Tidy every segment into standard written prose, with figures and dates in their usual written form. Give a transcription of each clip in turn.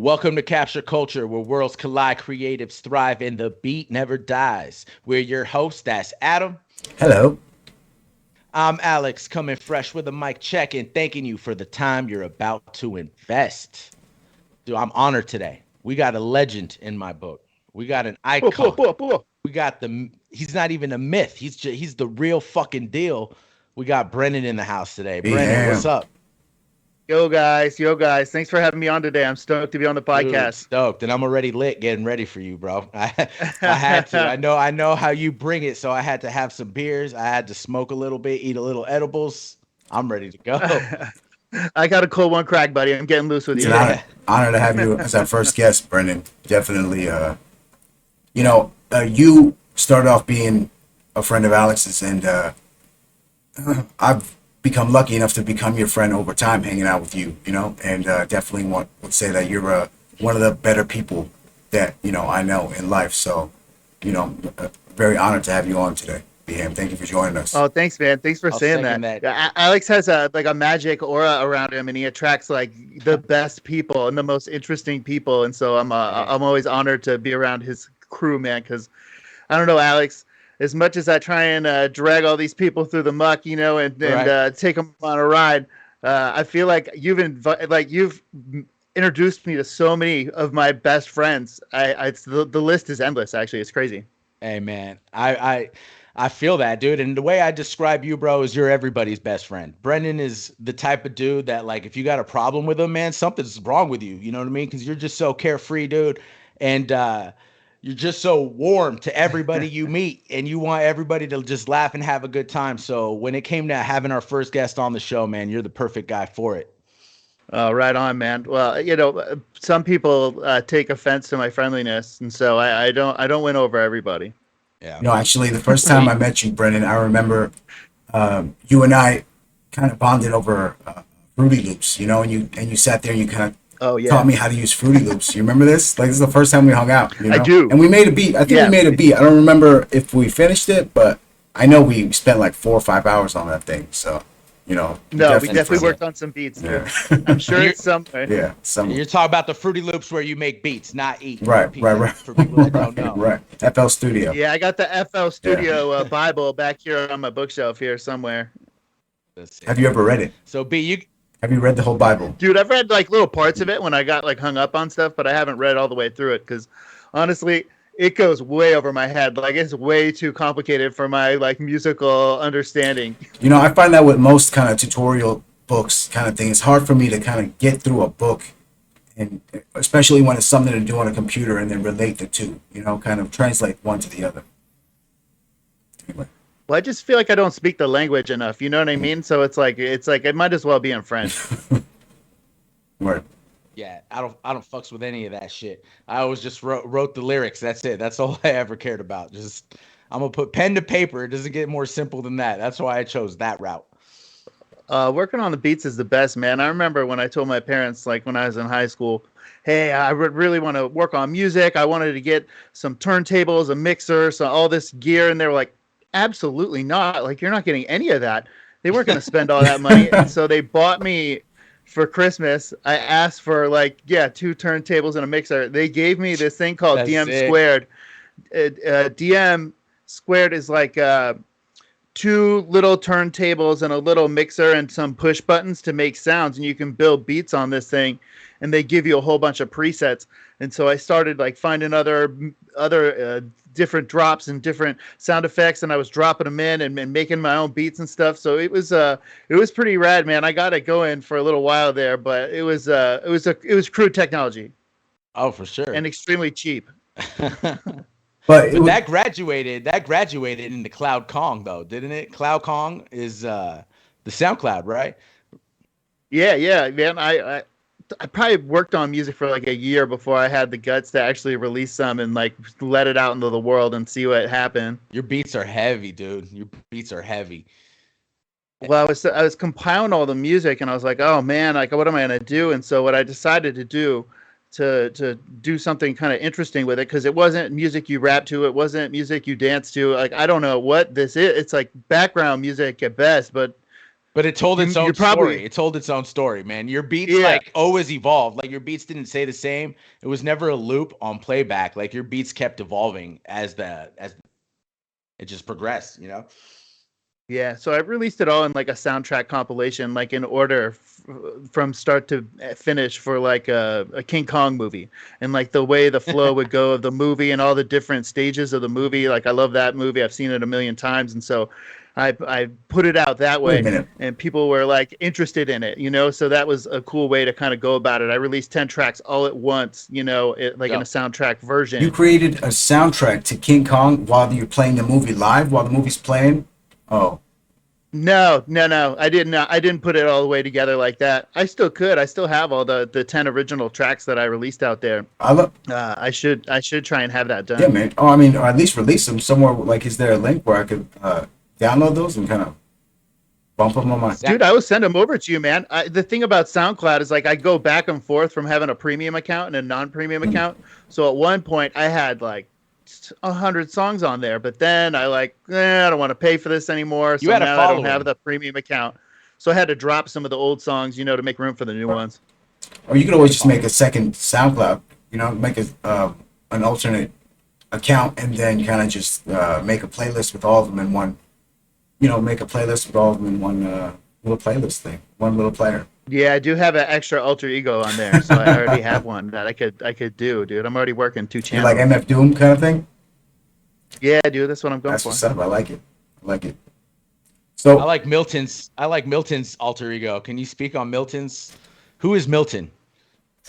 Welcome to Capture Culture, where worlds collide, creatives thrive, and the beat never dies. We're your hosts. That's Adam. Hello. I'm Alex, coming fresh with a mic check and thanking you for the time you're about to invest. Dude, I'm honored today. We got a legend in my book. We got an Pull, pull, icon. pull, pull. We got the. He's not even a myth. He's the real fucking deal. We got Brennan in the house today. Be Brennan, what's ham. up? Yo guys. Thanks for having me on today. I'm stoked to be on the Dude, podcast. stoked, and I'm already lit, getting ready for you, bro. I had to. I know how you bring it, so I had to have some beers. I had to smoke a little bit, eat a little edibles. I'm ready to go. I got a cold one crack, buddy. I'm getting loose with It's you. an Yeah, honor to have you as our first guest, Brendan. Definitely. You started off being a friend of Alex's, and I've become lucky enough to become your friend over time, hanging out with you. And definitely would say that you're one of the better people that I know in life. So, very honored to have you on today, BM. Thank you for joining us. Oh, thanks, man. Thanks for I'll saying second that. that. Yeah, Alex has a magic aura around him, and he attracts like the best people and the most interesting people. And so Hey, I'm always honored to be around his crew, man. Because I don't know, Alex. As much as I try and drag all these people through the muck, and right. take them on a ride, I feel like you've introduced me to so many of my best friends. The list is endless. Actually, it's crazy. Hey, man. I feel that, dude. And the way I describe you, bro, is you're everybody's best friend. Brendan is the type of dude that, like, if you got a problem with him, man, something's wrong with you. You know what I mean? Because you're just so carefree, dude. And you're just so warm to everybody you meet, and you want everybody to just laugh and have a good time. So when it came to having our first guest on the show, man, you're the perfect guy for it. Right on, man. Well, some people take offense to my friendliness, and so I don't win over everybody. Yeah. Actually, the first time I We met you, Brendan, I remember you and I kind of bonded over Fruity Loops. And you sat there and you kind of Oh taught yeah, me how to use Fruity Loops. You remember this? Like, this is the first time we hung out, I do. And we made a beat. I think we Yeah. made a beat. I don't remember if we finished it, but I know we spent like 4 or 5 hours on that thing. So, No, we definitely That's definitely friends. worked on some beats, dude. Yeah. I'm sure you're it's somewhere. Yeah. Some you're talking about the Fruity Loops where you make beats, not eat. right, right, right. For people that don't Right, know. right. FL Studio. Yeah, I got the FL Yeah. Studio Bible back here on my bookshelf here somewhere. Let's see. Have you ever read it? So B, you Have you read the whole Bible? Dude, I've read like little parts of it when I got like hung up on stuff, but I haven't read all the way through it because honestly, it goes way over my head. Like it's way too complicated for my like musical understanding. I find that with most kind of tutorial books kind of thing, it's hard for me to kind of get through a book, and especially when it's something to do on a computer and then relate the two, kind of translate one to the other. Anyway. Well, I just feel like I don't speak the language enough. You know what I mean? So it's like it might as well be in French. Word. Yeah, I don't fucks with any of that shit. I always just wrote the lyrics. That's it. That's all I ever cared about. Just I'm gonna put pen to paper. It doesn't get more simple than that. That's why I chose that route. Working on the beats is the best, man. I remember when I told my parents, like when I was in high school, hey, I would really want to work on music. I wanted to get some turntables, a mixer, so all this gear, and they were like, absolutely not. Like you're not getting any of that. They weren't going to spend all that money, and so they bought me for Christmas. I asked for like two turntables and a mixer. They gave me this thing called That's DM sick. squared. DM squared is like two little turntables and a little mixer and some push buttons to make sounds, and you can build beats on this thing, and they give you a whole bunch of presets. And so I started like finding other different drops and different sound effects, and I was dropping them in and making my own beats and stuff. So it was pretty rad, man. I got it going for a little while there, but it was crude technology Oh, for sure. and extremely cheap. But it But would, that graduated into Cloud Kong though, didn't it? Cloud Kong is the SoundCloud, right? Yeah, man. I probably worked on music for like a year before I had the guts to actually release some and like let it out into the world and see what happened. Your beats are heavy, dude. Your beats are heavy. Well, I was compiling all the music and I was like, oh man, like what am I gonna do? And so what I decided to do to do something kind of interesting with it, because it wasn't music you rap to, it wasn't music you dance to. Like I don't know what this is. It's like background music at best, but But it told its You own probably story. It told its own story, man. Your beats yeah. like always evolved. Like your beats didn't stay the same. It was never a loop on playback. Like your beats kept evolving as it just progressed, you know? Yeah, so I released it all in like a soundtrack compilation, like in order from start to finish for like a King Kong movie, and like the way the flow would go of the movie and all the different stages of the movie. Like I love that movie; I've seen it a million times, and so I put it out that Wait a way, minute. and people were like interested in it, you know. So that was a cool way to kind of go about it. I released 10 tracks all at once, you know, like in a Yep. soundtrack You version. created a soundtrack to King Kong while you're playing the movie live, while the movie's playing. Oh, No, no, no. I didn't. I didn't put it all the way together like that. I still could. I still have all the 10 original tracks that I released out there. I love. I should try and have that Yeah, done. man. Oh, I mean, or at least release them somewhere. Like, is there a link where I could download those and kind of bump them on my? Dude, I will send them over to you, man. The thing about SoundCloud is like I go back and forth from having a premium account and a non-premium Mm. account. So at one point I had like 100 songs on there, but then I like I don't want to pay for this anymore. You So had a now I don't have following. the premium account. So I had to drop some of the old songs, you know, to make room for the new ones. Or you could You had always a just make following. a second SoundCloud. You know, make a an alternate account, and then kind of just make a playlist with all of them in one. You know, make a playlist with all of them in one little playlist thing, one little player. Yeah, I do have an extra alter ego on there, so I already have one that I could do, dude. I'm already working two You like channels. MF Doom kind of thing? Yeah, dude, that's what I'm going That's for. what's up. I like it. I like it. I So like Milton's. I like Milton's alter ego. Can you speak on Milton's? Who is Milton?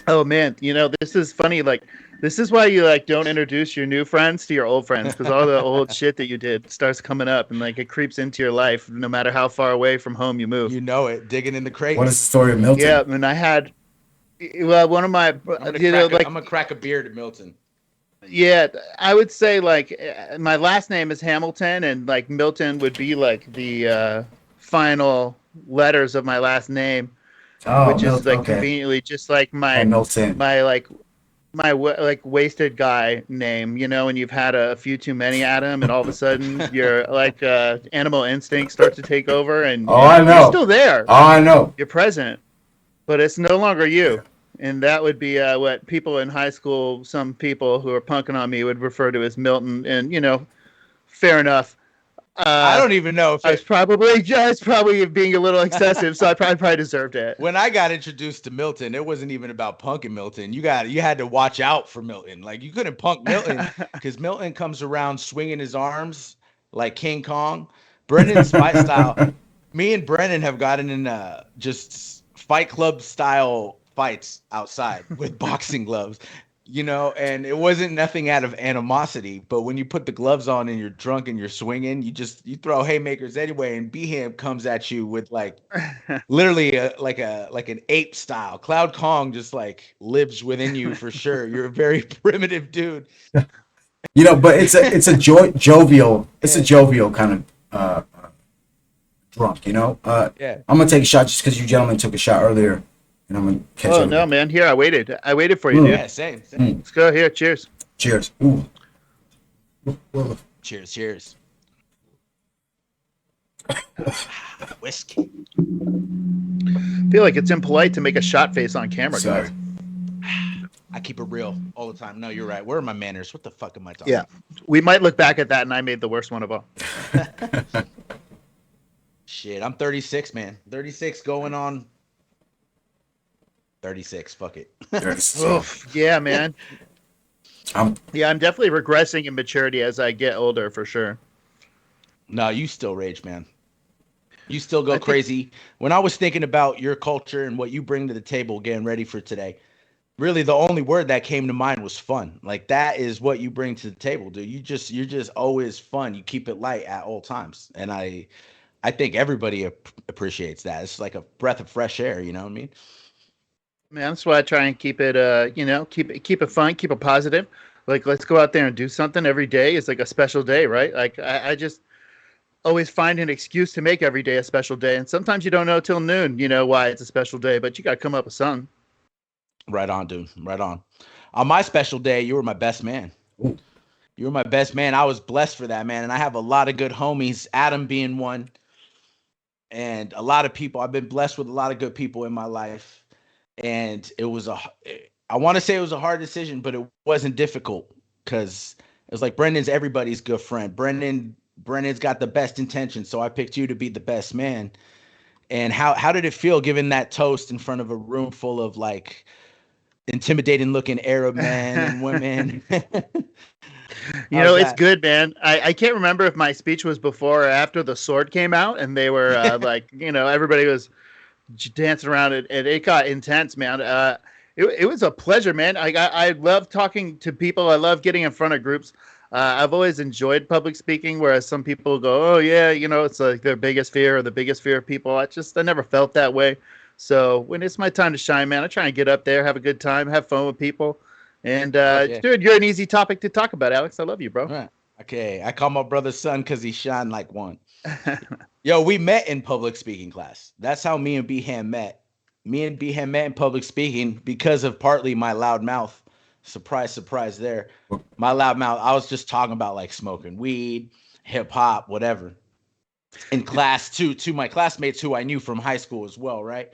Oh man, you know this is funny. Like this is why you like don't introduce your new friends to your old friends because all the old shit that you did starts coming up and like it creeps into your life no matter how far away from home you move. You know it. Digging in the what is the crates. story of Milton? Yeah, and I had well one of my I'm gonna crack a beer to Milton. yeah I would say like my last name is Hamilton and like Milton would be like the final letters of my last name, Oh, which is Milton. like Okay. conveniently just like Oh, Milton. my like like wasted guy name, you know, and you've had a few too many at him, and all of a sudden your like animal instinct starts to take over, and Oh, I you're know. still there, Oh, I know. you're present, but it's no longer you. And that would be what people in high school, some people who are punking on me would refer to as Milton, and you know, fair enough. I Uh, don't even know if it. I was probably being a little excessive, so I probably deserved it. When I got introduced to Milton, it wasn't even about punking Milton. You had to watch out for Milton. Like you couldn't punk Milton because Milton comes around swinging his arms like King Kong. Brendan's fight style. Me and Brendan have gotten in just Fight Club style fights outside with boxing gloves, you know, and it wasn't nothing out of animosity. But when you put the gloves on and you're drunk and you're swinging, you throw haymakers anyway, and Beham comes at you with like literally like an ape style. Cloud Kong just like lives within you for sure. You're a very primitive dude. You know, but it's a jovial. It's a Yeah, jovial kind of drunk. You know. yeah. I'm gonna take a shot just because you gentlemen took a shot earlier, and I'm gonna catch Oh up with no, you. man! Here, I waited for you, Mm. dude. Yeah, same, same. Mm. Let's go. Here, cheers. Cheers. Ooh. Whoa. Cheers, cheers. Whiskey. I feel like it's impolite to make a shot face on camera, Sorry. guys. I keep it real all the time. No, you're right. Where are my manners? What the fuck am I talking? Yeah, we might look back at that, and I made the worst one of all. Shit, I'm 36, man. 36 going on 36. Fuck it. Oof, yeah, man. I'm Yeah, I'm definitely regressing in maturity as I get older, for sure. No, you still rage, man. You still I go think, crazy. When I was thinking about your culture and what you bring to the table, getting ready for today, really the only word that came to mind was fun. Like that is what you bring to the table, dude. You're just always fun. You keep it light at all times, and I think everybody appreciates that. It's like a breath of fresh air. You know what I mean? man, that's why I try and keep it, you know, keep it fun, keep it positive. Like, let's go out there and do something every day. Is like a special day, right? Like, I just always find an excuse to make every day a special day. And sometimes you don't know till noon, you know, why it's a special day, but you got to come up with something. Right on, dude. Right on. On my special day, you were my best man. ooh, You were my best man. I was blessed for that, man. And I have a lot of good homies, Adam being one. and a lot of people. I've been blessed with a lot of good people in my life, and it was I want to say it was a hard decision, but it wasn't difficult because it was like Brendan's everybody's good friend. Brendan's got the best intentions, so I picked you to be the best man. And how did it feel giving that toast in front of a room full of like intimidating looking Arab men and women? How's It's that? good, man. I can't remember if my speech was before or after the sword came out, and they were like, everybody was dancing around it, and it got intense, man. It was a pleasure, man. I love talking to people. I love getting in front of groups. I've always enjoyed public speaking, whereas some people go, "Oh yeah, it's like their biggest fear or the biggest fear of people." I never felt that way. So when it's my time to shine, man, I try and get up there, have a good time, have fun with people. And Fuck yeah. dude, you're an easy topic to talk about, Alex. I love you, bro. All right. Okay. I call my brother son because he shine like one. Yo, we met in public speaking class. That's how me and Beham met. Me and Beham met in public speaking because of partly my loud mouth. Surprise, surprise there. My loud mouth. I was just talking about like smoking weed, hip hop, whatever. In class to my classmates who I knew from high school as well, right?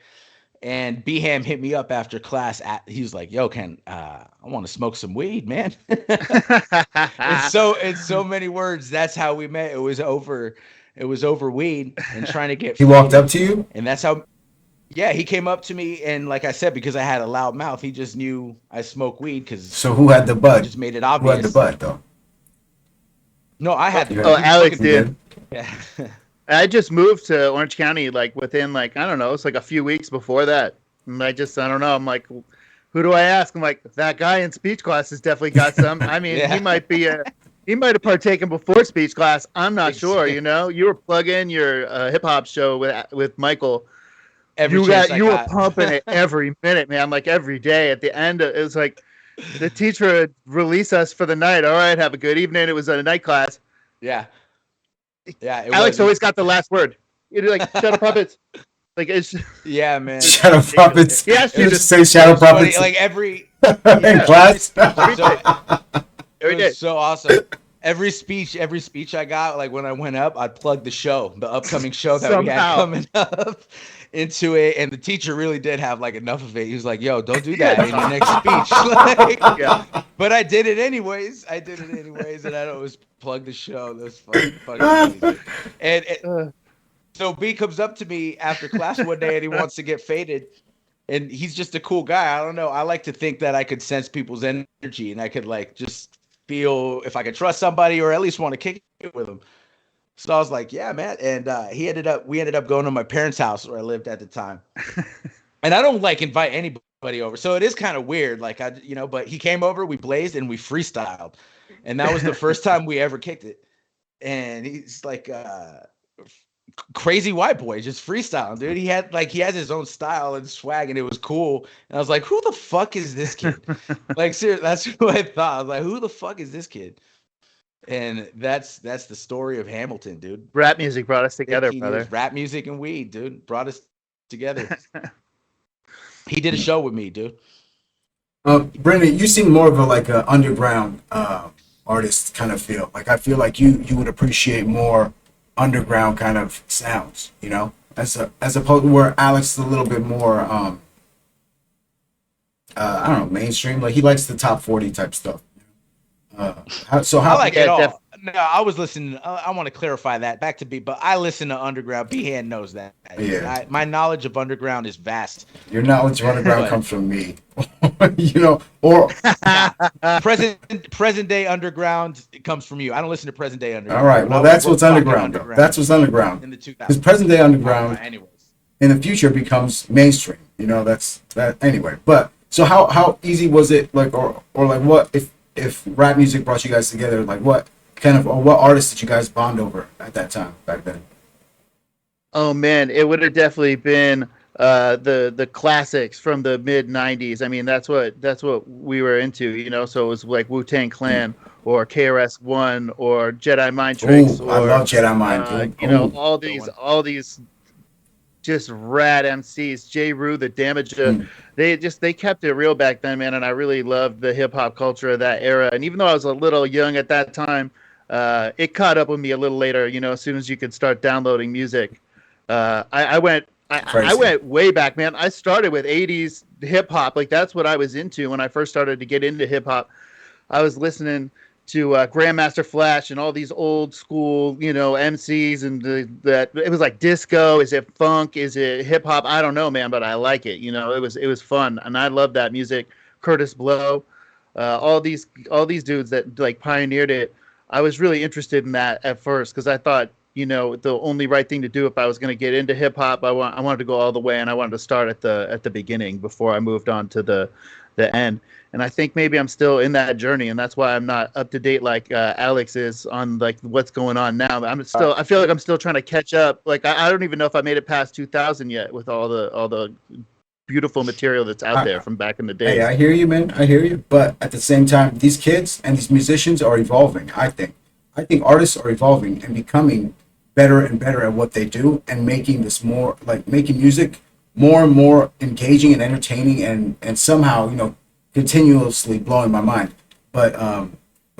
And Beham hit me up after class. He was like, "Yo, Ken, I want to smoke some weed, man." In so many words, that's how we met. It was over weed and trying to get He walked up faded, to you. and that's how. Yeah, he came up to me, and like I said, because I had a loud mouth, he just knew I smoke weed because So who had the he bud? just made it Who had the obvious. bud though? No, I had the You bud. Oh, had, He was Alex smoking. you did. did. Yeah. I just moved to Orange County like within like I don't know, it's like a few weeks before that. And I don't know. I'm like, who do I ask? I'm like, that guy in speech class has definitely got some. I mean, Yeah. he might have partaken before speech class. I'm not sure. Ex- You were plugging your hip hop show with Michael. Every chance I You were got. pumping it every minute, man. Like every day. At the end, it was like the teacher would release us for the night. All right, have a good evening. It was a night class. Yeah. Yeah, it Alex was. always got the last word. You'd be like, "Shut up, puppets." Like Yeah, man. it's Shadow ridiculous. puppets. He asked You you to just say It shadow was funny. puppets Like every in yeah every class. speech was every so day. it Every day. was so awesome. Every speech I got, like when I went up, I'd plug the show, the upcoming show that we had Somehow. coming up into it. And the teacher really did have like enough of it. He was like, "Yo, don't do Yeah. that in your next speech." Like, Yeah. but I did it anyways. And I'd always plug the show. That's fucking funny, dude. And Uh, so B comes up to me after class one day and he wants to get faded. And he's just a cool guy. I don't know. I like to think that I could sense people's energy and I could like just feel if I could trust somebody or at least want to kick it with them. So I was like, yeah, man. And we ended up going to my parents' house where I lived at the time. And I don't like invite anybody over. So it is kind of weird. Like but he came over, we blazed and we freestyled. And that was the first time we ever kicked it. And he's like, crazy white boy just freestyling, dude. He has his own style and swag, and it was cool. And I was like, who the fuck is this kid? Like, seriously, that's who I thought. I was like, who the fuck is this kid? And that's the story of Hamilton, dude. Rap music brought us together, 15 brother. years, rap music and weed, dude, brought us together. He did a show with me, dude. Brendan, you seem more of a like a underground artist kind of feel. Like I feel like you would appreciate more underground kind of sounds, as opposed to where Alex is a little bit more I don't know, mainstream. Like he likes the top 40 type stuff. I How like Yeah, it all. No, I was listening. I want to clarify that back to B, but I listen to underground. B-hand knows that. Yeah. My knowledge of underground is vast. your knowledge of underground But comes from me, or nah, present day underground comes from you. I don't listen to present day all underground. right. But I Well, was that's what's talking underground though. That's what's underground. in the Because 2000s. present day All underground right, anyways. in the future becomes mainstream. That's that anyway. But so how easy was it, like, or like what if rap music brought you guys together? Like what kind of, or what artists did you guys bond over at that time back then? Oh man, it would have definitely been the classics from the mid '90s. I mean, that's what we were into, So it was like Wu-Tang Clan or KRS One or Jedi Mind Tricks Oh, I or love Jedi Mind. Oh, Good one. all these just rad MCs. J. Rue, the Damage. mm. They kept it real back then, man. And I really loved the hip hop culture of that era. And even though I was a little young at that time, it caught up with me a little later. As soon as you could start downloading music. I went. I Crazy. went way back, man. I started with '80s hip hop. Like that's what I was into when I first started to get into hip hop. I was listening to Grandmaster Flash and all these old school, MCs and that it was like disco. Is it funk? Is it hip hop? I don't know, man, but I like it. It was fun, and I love that music. Curtis Blow, all these dudes that like pioneered it. I was really interested in that at first because I thought, the only right thing to do if I was going to get into hip hop, I wanted to go all the way, and I wanted to start at the beginning before I moved on to the end. And I think maybe I'm still in that journey, and that's why I'm not up to date like Alex is on like what's going on now. I feel like I'm still trying to catch up. Like I don't even know if I made it past 2000 yet with all the beautiful material that's out there from back in the Hey, days. I hear you, man. I hear you. But at the same time, these kids and these musicians are evolving. I think artists are evolving and becoming better and better at what they do, and making this more like making music more and more engaging and entertaining, and somehow continuously blowing my mind. But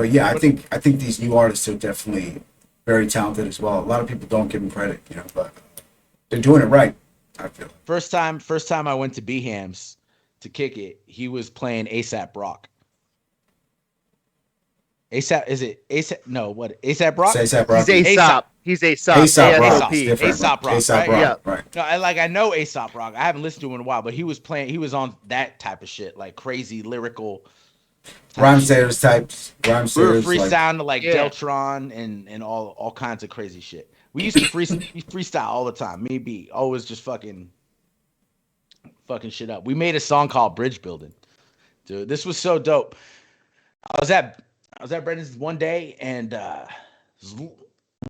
yeah, I think these new artists are definitely very talented as well. A lot of people don't give them credit, but they're doing it right. I feel. First time I went to Beham's to kick it, he was playing ASAP Rock. ASAP, is it ASAP? No, what, ASAP Rock? Say ASAP He's Rocky. Aesop. He's Aesop. ASAP Rock is ASOP. different. ASAP Rock, ASAP right? Rock, Yeah. right. No, I know ASAP Rock. I haven't listened to him in a while, but he was playing. He was on that type of shit, like crazy lyrical type Rhyme shit. sayers types. Rhyme We were sayers like freestyling to like Yeah. Deltron and all kinds of crazy shit. We used to freestyle all the time. Me and B always just fucking shit up. We made a song called Bridge Building. Dude, this was so dope. I was at Brendan's one day, and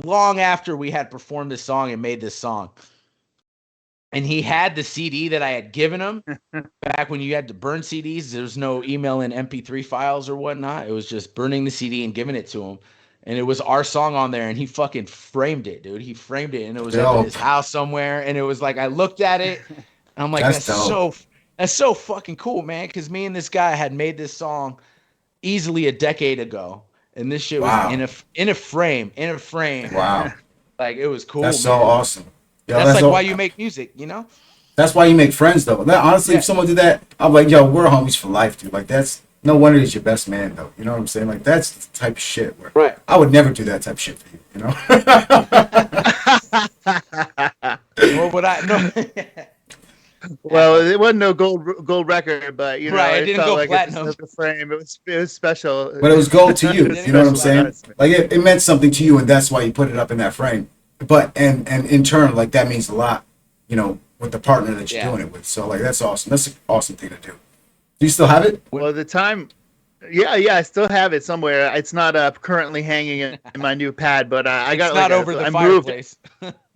long after we had performed this song and made this song, and he had the CD that I had given him back when you had to burn CDs. There was no email in MP3 files or whatnot. It was just burning the CD and giving it to him. And it was our song on there, and he fucking framed it, dude. He framed it, and it was up in dope. his house somewhere. And it was like, I looked at it, and I'm like, That's dope. that's so fucking cool, man. Because me and this guy had made this song easily a decade ago, and this shit was Wow. in a frame. Wow. Like it was cool. That's so man. awesome. Yo, That's like all- why you make music, you know? That's why you make friends, though. Honestly, Yeah. if someone did that, I'm like, yo, we're homies for life, dude. Like, that's no wonder he's your best man, though. You know what I'm saying? Like, that's the type of shit where Right. I would never do that type of shit for you, you know? Or would I? No. Well, it wasn't no gold record, but Right, it didn't felt go like platinum. it was the frame. It was special. But it was gold to you. It You know what I'm is saying? special. Like, it meant something to you, and that's why you put it up in that frame. But, and in turn, like, that means a lot, with the partner that you're Yeah. doing it with. So, like, that's awesome. That's an awesome thing to do. Do you still have it? Well, the time, yeah, I still have it somewhere. It's not currently hanging in my new pad, but I got It's like not over the I moved. fireplace.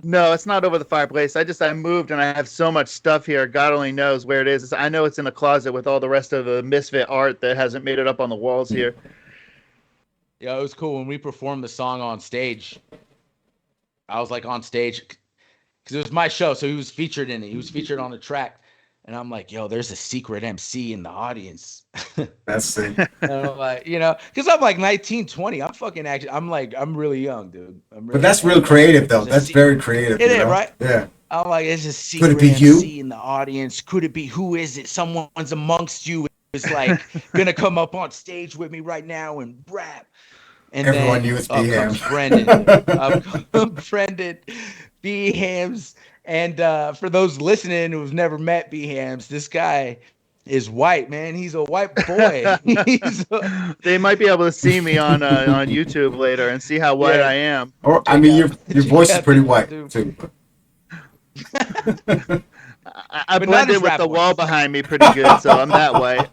No, it's not over the fireplace. I moved and I have so much stuff here. God only knows where it is. I know it's in a closet with all the rest of the Misfit art that hasn't made it up on the walls here. Yeah, it was cool when we performed the song on stage. I was like on stage because it was my show, so he was featured in it. He was featured on the track, and I'm like, "Yo, there's a secret MC in the audience." That's it. And I'm like, because I'm like 19, 20. I'm really young, dude. But that's real creative, though. That's very creative. It you is, know? right? Yeah. I'm like, there's a secret it be MC you? in the audience. Could it be? Who is it? Someone's amongst you is like gonna come up on stage with me right now and rap. And Everyone then knew it's up B-Ham. comes Brendan. Up comes Brendan, B Hams. And for those listening who've never met B Hams, this guy is white, man. He's a white boy. They might be able to see me on YouTube later and see how white Yeah. I am. Or I mean, your Check voice is out pretty this white dude. too. I But not blend his in with rap the voice. wall behind me pretty good, so I'm that white.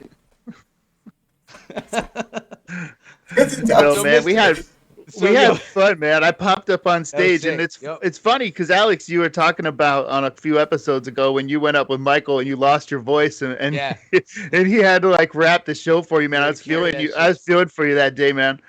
So, So, man, we Mr. had fun, man. I popped up on stage, and sick. it's Yep. it's funny because Alex, you were talking about on a few episodes ago when you went up with Michael and you lost your voice, and Yeah. and he had to like rap the show for you, man. Yeah, I was carry feeling that you. shit. I was feeling for you that day, man.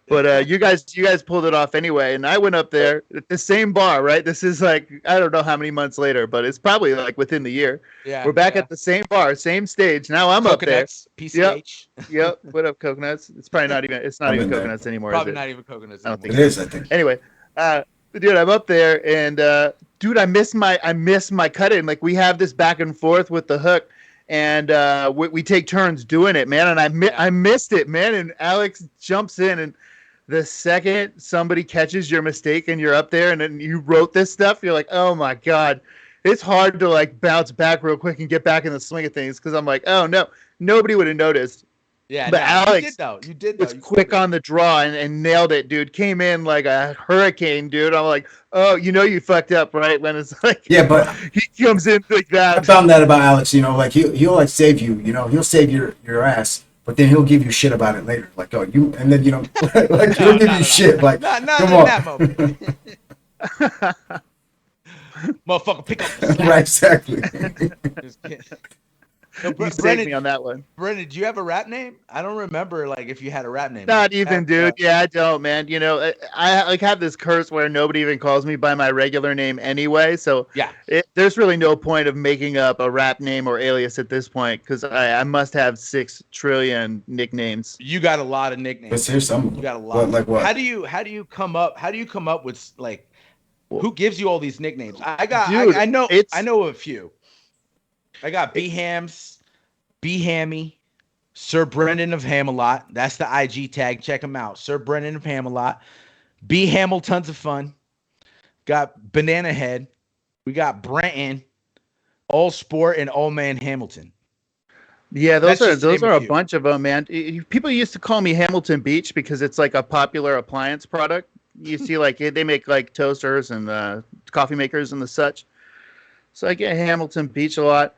But you guys pulled it off anyway, and I went up there at the same bar, right? This is like I don't know how many months later, but it's probably like within the year. Yeah, We're back yeah. at the same bar, same stage. Now I'm up there. Coconuts, PCH. Yep. What up, coconuts? It's probably not even. It's not I'm even in there. coconuts anymore. Probably is it? not even coconuts I don't anymore. It is, I think. Anyway, dude, I'm up there and dude, I miss my cut in. Like we have this back and forth with the hook, and we take turns doing it, man. And I missed it, man. And Alex jumps in, and the second somebody catches your mistake and you're up there, and then you wrote this stuff, you're like, oh my god, it's hard to like bounce back real quick and get back in the swing of things because I'm like, oh no, nobody would have noticed. Yeah, But no, Alex you did though. was quick on the draw and nailed it, dude. Came in like a hurricane, dude. I'm like, oh, you know you fucked up, right? When it's like, Yeah, but he comes in like I that. found that about Alex. You know, like he'll like save you. You know, he'll save your ass, but then he'll give you shit about it later. Like, oh, you, and then you know, like he'll give you shit. Like, not come in on, that moment. Motherfucker, pick up the slack. right? Exactly. Just kidding. You saved me on that one. Brendan, do you have a rap name? I don't remember like if you had a rap name. Not even, dude. Yeah, I don't, man. You know, I like have this curse where nobody even calls me by my regular name anyway. So Yeah. There's really no point of making up a rap name or alias at this point because I must have 6 trillion nicknames. You got a lot of nicknames. Let's hear some. You got a lot. Like what? How do you come up with like who gives you all these nicknames? Dude, I know a few. I got B Hams, B Hammy, Sir Brendan of Hamelot. That's the IG tag. Check him out. Sir Brendan of Hamelot. B Hamel, tons of fun. Got Banana Head. We got Brenton, All Sport, and Old Man Hamilton. Yeah, those That's just are a few. bunch of them, man. People used to call me Hamilton Beach because it's like a popular appliance product. You see, like they make like toasters and coffee makers and the such. So I get Hamilton Beach a lot.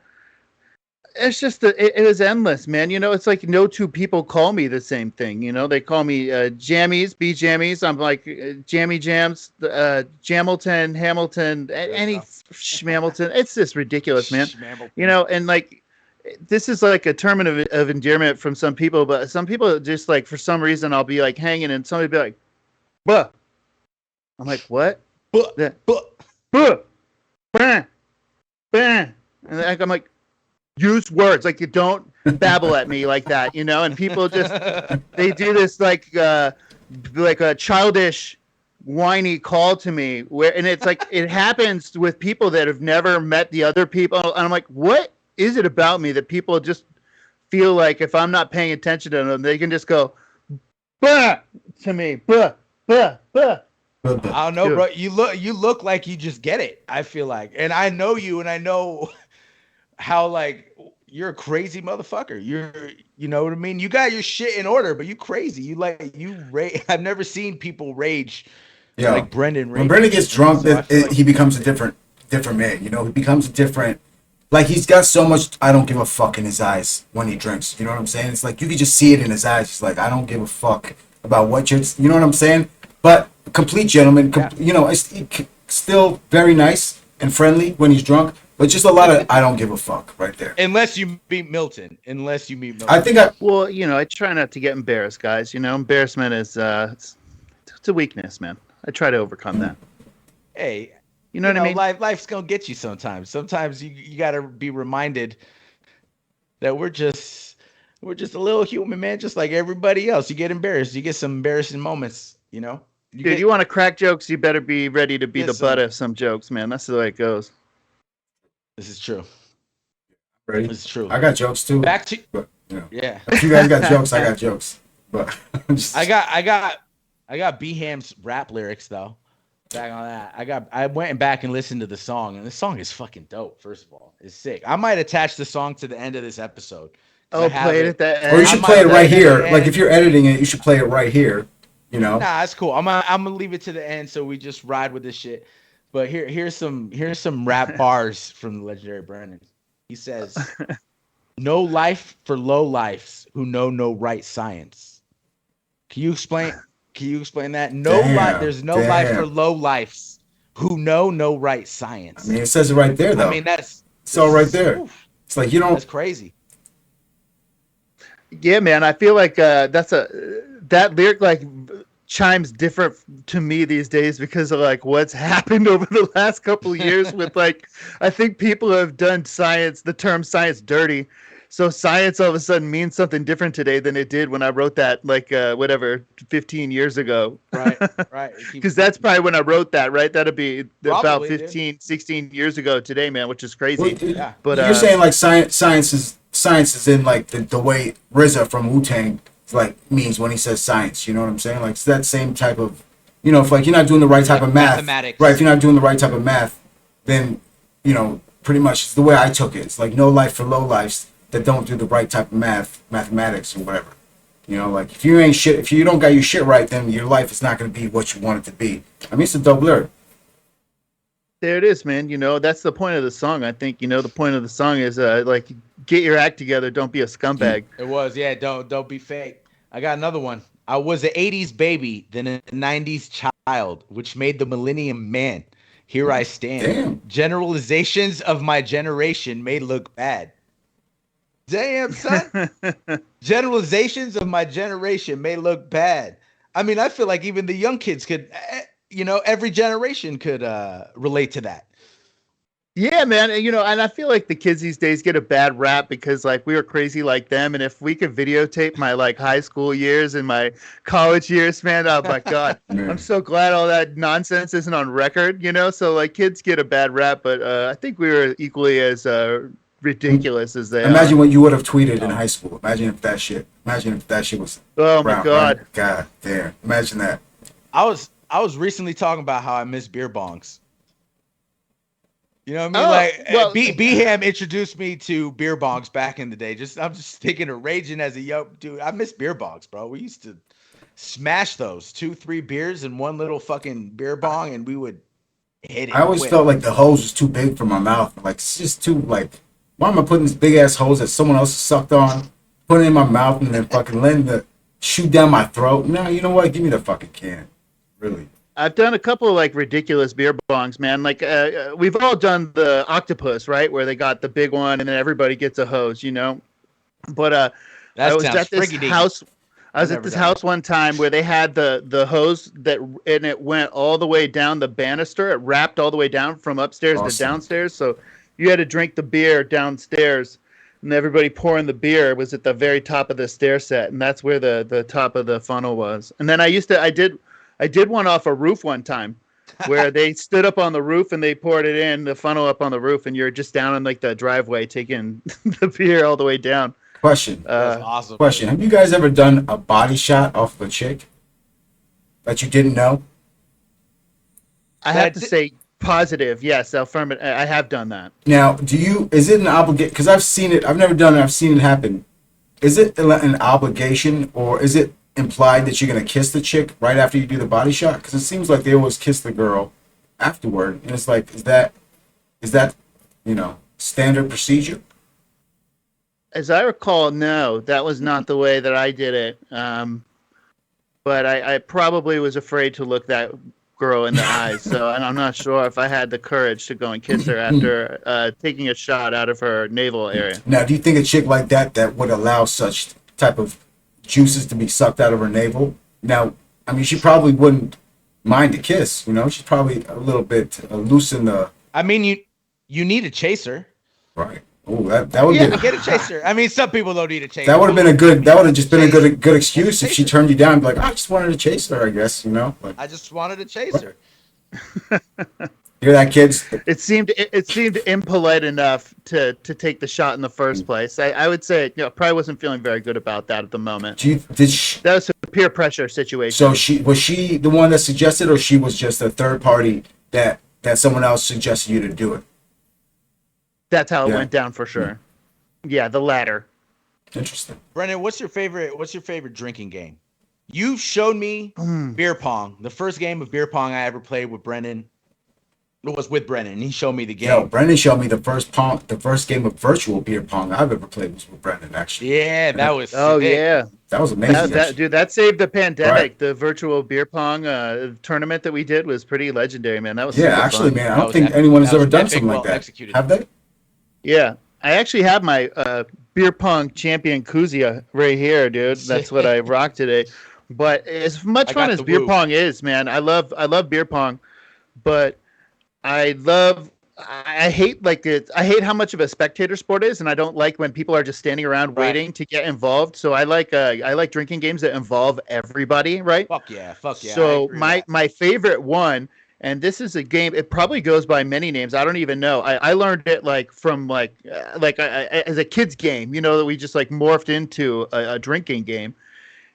It's just it was endless, man. You know, it's like no two people call me the same thing. You know, they call me Jammies, B Jammies. I'm like Jammy Jams, Jamilton, Hamilton, any Schmamilton. It's just ridiculous, man. You know, and like this is like a term of endearment from some people, but some people just like for some reason I'll be like hanging and somebody be like, "Buh." I'm like, "What?" Buh, Yeah. buh. Buh. Bah. Bah. And I'm like, use words, like you don't babble at me like that, you know. And people just they do this like a childish whiny call to me where, and it's like it happens with people that have never met the other people, and I'm like, what is it about me that people just feel like if I'm not paying attention to them they can just go bah to me, bah, bah, bah. I don't know, bro. You look like you just get it. I feel like, and I know you, and I know how like you're a crazy motherfucker. You know what I mean. You got your shit in order, but you crazy. I've never seen people rage Yeah. like Brendan. When Brendan gets drunk, So I feel like he becomes a different man. You know, he becomes a different. Like he's got so much I don't give a fuck in his eyes when he drinks. You know what I'm saying? It's like you could just see it in his eyes. It's like I don't give a fuck about what you're. You know what I'm saying? But complete gentleman. You know, still very nice and friendly when he's drunk. But just a lot of I don't give a fuck right there. unless you meet Milton. I think Well, you know, I try not to get embarrassed, guys. You know, embarrassment is it's a weakness, man. I try to overcome that. Hey, You know what I mean? life's gonna get you sometimes. Sometimes you gotta be reminded that we're just a little human, man, just like everybody else. You get embarrassed. You get some embarrassing moments, you know? Dude, you want to crack jokes, you better be ready to be the Listen. butt of some jokes, man. That's the way it goes. This is true. ready. This is true. I got jokes too. Back to But, you know, yeah. if you guys got jokes, I got jokes. But I got B Ham's rap lyrics though. Back on that. I went back and listened to the song, and the song is fucking dope, first of all. It's sick. I might attach the song to the end of this episode. Oh, play it at the end. Or you should play it right here. Like if you're editing it, you should play it right here. You know. Nah, that's cool. I'm gonna leave it to the end so we just ride with this shit. But here's some rap bars from the legendary Brennan. He says, "No life for low lifes who know no right science." Can you explain that? There's no life for low lifes who know no right science. I mean, it says it right there, though. I mean, it's all right there. Oof, It's like you don't. that's crazy. Yeah, man. I feel like that lyric like chimes different to me these days because of like what's happened over the last couple of years with like I think people have done the term science dirty. So science all of a sudden means something different today than it did when I wrote that, like whatever, 15 years ago. Right, right. It keeps Because that's moving. probably when I wrote that, right? That'd be about Probably, dude. 15, 16 years ago today, man, which is Well, crazy. Yeah. But you're saying like science is in like the way RZA from Wu Tang like means when he says science. You know what I'm saying? Like it's that same type of, if like you're not doing the right type Like of math, right? If mathematics. you're not doing the right type of math, then pretty much it's the way I took it. It's like no life for low lives that don't do the right type of mathematics or whatever. Like if you ain't shit, if you don't got your shit right, then your life is not going to be what you want it to be. I mean, it's a double lyric. there it is, man. That's the point of the song. I think, the point of the song is like, get your act together. Don't be a scumbag. It was, yeah. Don't be fake. I got another one. I was an '80s baby, then a '90s child, which made the millennium man. Here I stand. Damn. Generalizations of my generation may look bad. Damn, son. Generalizations of my generation may look bad. I mean, I feel like even the young kids could, every generation could relate to that. Yeah, man. And I feel like the kids these days get a bad rap because like we were crazy like them. And if we could videotape my like high school years and my college years, man, oh my God, I'm Man. so glad all that nonsense isn't on record, So like kids get a bad rap, but I think we were equally as ridiculous as they are. Imagine what you would have tweeted in Oh, high school. Imagine if that shit was Oh my around, right? God. God damn. Imagine that. I was recently talking about how I miss beer bongs. You know what I mean? Oh, Like well, B-Ham introduced me to beer bongs back in the day. I'm just thinking of raging as a yo dude. I miss beer bongs, bro. We used to smash those 2, 3 beers in one little fucking beer bong, and we would hit I it always quick. felt like the hose was too big for my mouth. Like it's just too like. Why am I putting this big ass hose that someone else sucked on, putting it in my mouth, and then fucking letting it shoot down my throat? No, you know what? Give me the fucking can. Really. I've done a couple of like ridiculous beer bongs, man. Like we've all done the octopus, right? Where they got the big one and then everybody gets a hose. But I That was sounds at this freaky deaky. house. I I've was at never this done that. house one time where they had the hose and it went all the way down the banister. It wrapped all the way down from upstairs to Awesome. downstairs. So you had to drink the beer downstairs, and everybody pouring the beer was at the very top of the stair set, and that's where the top of the funnel was. And then I did one off a roof one time where they stood up on the roof and they poured it in the funnel up on the roof, and you're just down in like the driveway taking the beer all the way down. Question. That's Uh, awesome, Question. dude. Have you guys ever done a body shot off of a chick that you didn't know? I have to That's it. say positive. Yes, affirmative. I have done that. Now, is it an obligation? Because I've seen it. I've never done it. I've seen it happen. Is it an obligation, or is it implied that you're gonna kiss the chick right after you do the body shot? Because it seems like they always kiss the girl afterward, and it's like, is that standard procedure? As I recall, no, that was not the way that I did it. But I probably was afraid to look that girl in the eyes. So, and I'm not sure if I had the courage to go and kiss her after taking a shot out of her navel area. Now, do you think a chick like that would allow such type of juices to be sucked out of her navel? Now, I mean, she probably wouldn't mind a kiss. She's probably a little bit loose in the I mean, you need a chaser. right. Oh, that would Yeah. be Get a chaser. I mean, some people don't need a chaser. that would have been a good. That would have just been a good excuse if she Chaser. turned you down. And be like, I just wanted to chase her. I guess Like, I just wanted a chaser. hear that, kids? It seemed impolite enough to take the shot in the first place. I would say probably wasn't feeling very good about that at the moment. Did she, That was a peer pressure situation. so she the one that suggested, or she was just a third party that someone else suggested you to do it? That's how it Yeah. went down for sure. Yeah, the latter. Interesting. Brendan, what's your favorite drinking game? You showed me beer pong. The first game of beer pong I ever played with Brendan was with Brendan. And he showed me the game. Yo, Brendan showed me the first game of virtual beer pong I've ever played was with Brendan. Actually, Yeah, that was Oh sick. yeah. that was amazing. Dude, that saved the pandemic. Right. The virtual beer pong tournament that we did was pretty legendary, man. That was Yeah, super actually, fun. man, I That don't was think epic. anyone has That ever was done epic, something well like that. executed. Have they? Yeah, I actually have my beer pong champion koozie right here, dude. That's what I rock today. But as much I fun got as the beer woo. pong is, man, I love beer pong, but I love I hate I hate how much of a spectator sport is, and I don't like when people are just standing around Right. waiting to get involved. So I like drinking games that involve everybody, right? Fuck yeah. Fuck yeah. I So agree with that. my favorite one, and this is a game. It probably goes by many names. I don't even know. I learned it like from as a kids game. You know that we just like morphed into a drinking game,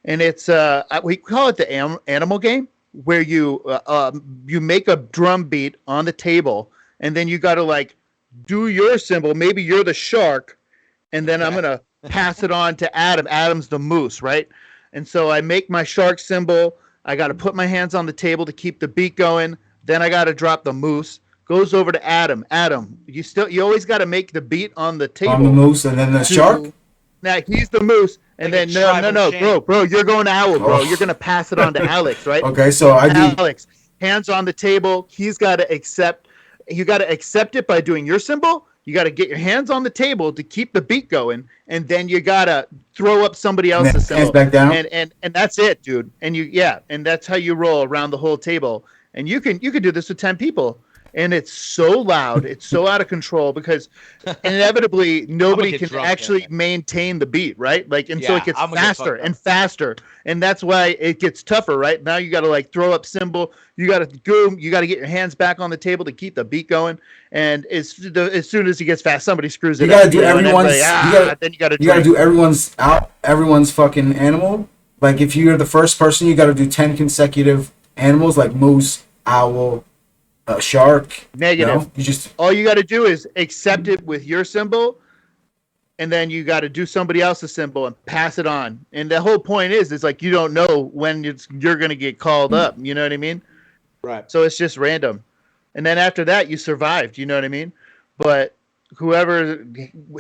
and it's we call it the animal game, where you make a drum beat on the table, and then you got to like do your symbol. Maybe you're the shark, and then I'm Okay. gonna pass it on to Adam. Adam's the moose, right? And so I make my shark symbol. I got to put my hands on the table to keep the beat going. Then I got to drop the moose. Goes over to Adam. Adam, you always got to make the beat on the On the table moose and then the shark. to now he's the moose, and Like a then no, no, tribal no, chant. bro, you're going to Owl, bro. You're Oh. gonna pass it on to Alex, right? Okay, so I do. Alex, hands on the table. He's got to accept. You got to accept it by doing your symbol. You got to get your hands on the table to keep the beat going, and then you got to throw up somebody And then else's hands symbol, back down. and that's it, dude. And and that's how you roll around the whole table. And you can do this with 10 people, and it's so loud, it's so out of control because inevitably I'm gonna nobody get can drunk then. actually maintain the beat, right? Like, and so it Yeah, gets I'm gonna get faster fucked and up. faster, and that's why it gets tougher, right? Now you got to like throw up symbol, you got to go, you got to get your hands back on the table to keep the beat going, and as soon as it gets fast, somebody screws You it gotta up, do and everybody everyone's. then you got to You gotta drink. do everyone's fucking animal. Like if you're the first person, you gotta do 10 consecutive animals, like moose, owl, shark. You Negative. know, you just All you got to do is accept it with your symbol, and then you got to do somebody else's symbol and pass it on. And the whole point is like you don't know when you're going to get called up. You know what I mean? Right. So it's just random. And then after that, you survived. You know what I mean? But whoever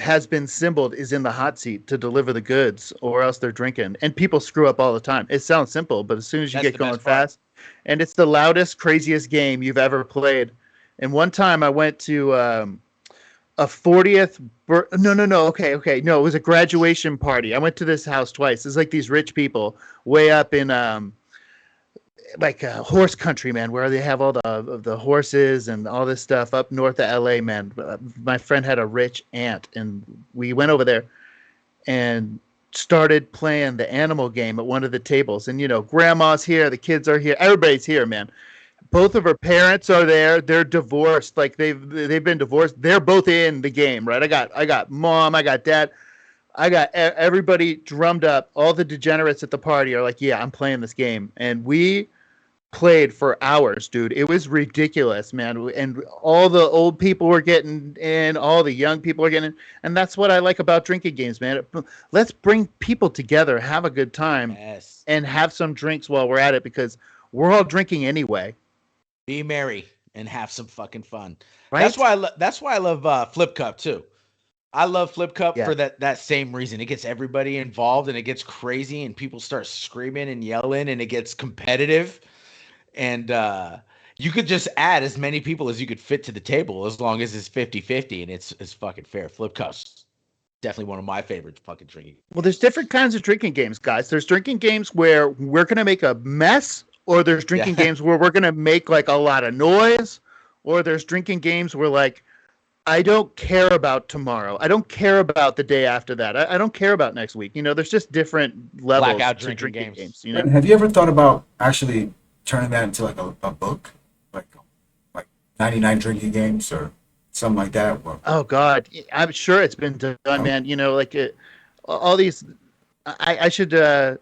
has been symboled is in the hot seat to deliver the goods, or else they're drinking. And people screw up all the time. It sounds simple, but as soon as you That's get the going best part. fast, and it's the loudest, craziest game you've ever played. And one time I went to a 40th no, okay, no, it was a graduation party. I went to this house twice. It's like these rich people way up in horse country, man, where they have all the horses and all this stuff up north of LA, man. My friend had a rich aunt, and we went over there and started playing the animal game at one of the tables. And grandma's here, the kids are here, everybody's here, man. Both of her parents are there. They're divorced. Like they've been divorced. They're both in the game, right? I got mom, I got dad, I got everybody drummed up. All the degenerates at the party are like, yeah, I'm playing this game, and we played for hours, dude. It was ridiculous, man. And all the old people were getting in, all the young people are getting in. And that's what I like about drinking games, man. Let's bring people together, have a good time, Yes. and have some drinks while we're at it because we're all drinking anyway, Be merry and have some fucking fun. That's right? why that's why I love Flip Cup too. I love Flip Cup Yeah. for that same reason. It gets everybody involved and it gets crazy and people start screaming and yelling and it gets competitive. And you could just add as many people as you could fit to the table as long as it's 50-50 and it's fucking fair. Flip Cup's definitely one of my favorite fucking drinking. Well, there's different kinds of drinking games, guys. There's drinking games where we're going to make a mess, or there's drinking Yeah. games where we're going to make like a lot of noise, or there's drinking games where like I don't care about tomorrow. I don't care about the day after that. I don't care about next week. There's just different levels Blackout to drinking drinking games. games. Have you ever thought about actually turning that into like a book, like 99 drinking games or something like that? Or, Oh God, I'm sure it's been done, oh, man. All these. I should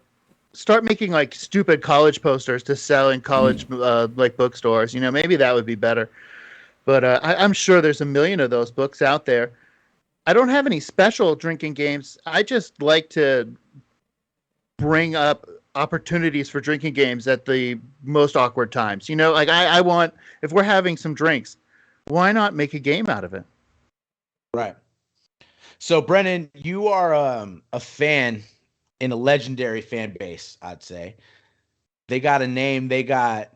start making like stupid college posters to sell in college like bookstores. Maybe that would be better. But I'm sure there's a million of those books out there. I don't have any special drinking games. I just like to bring up opportunities for drinking games at the most awkward times. Like I want, if we're having some drinks, why not make a game out of it? Right. So Brennan, you are a fan in a legendary fan base, I'd say. They got a name, they got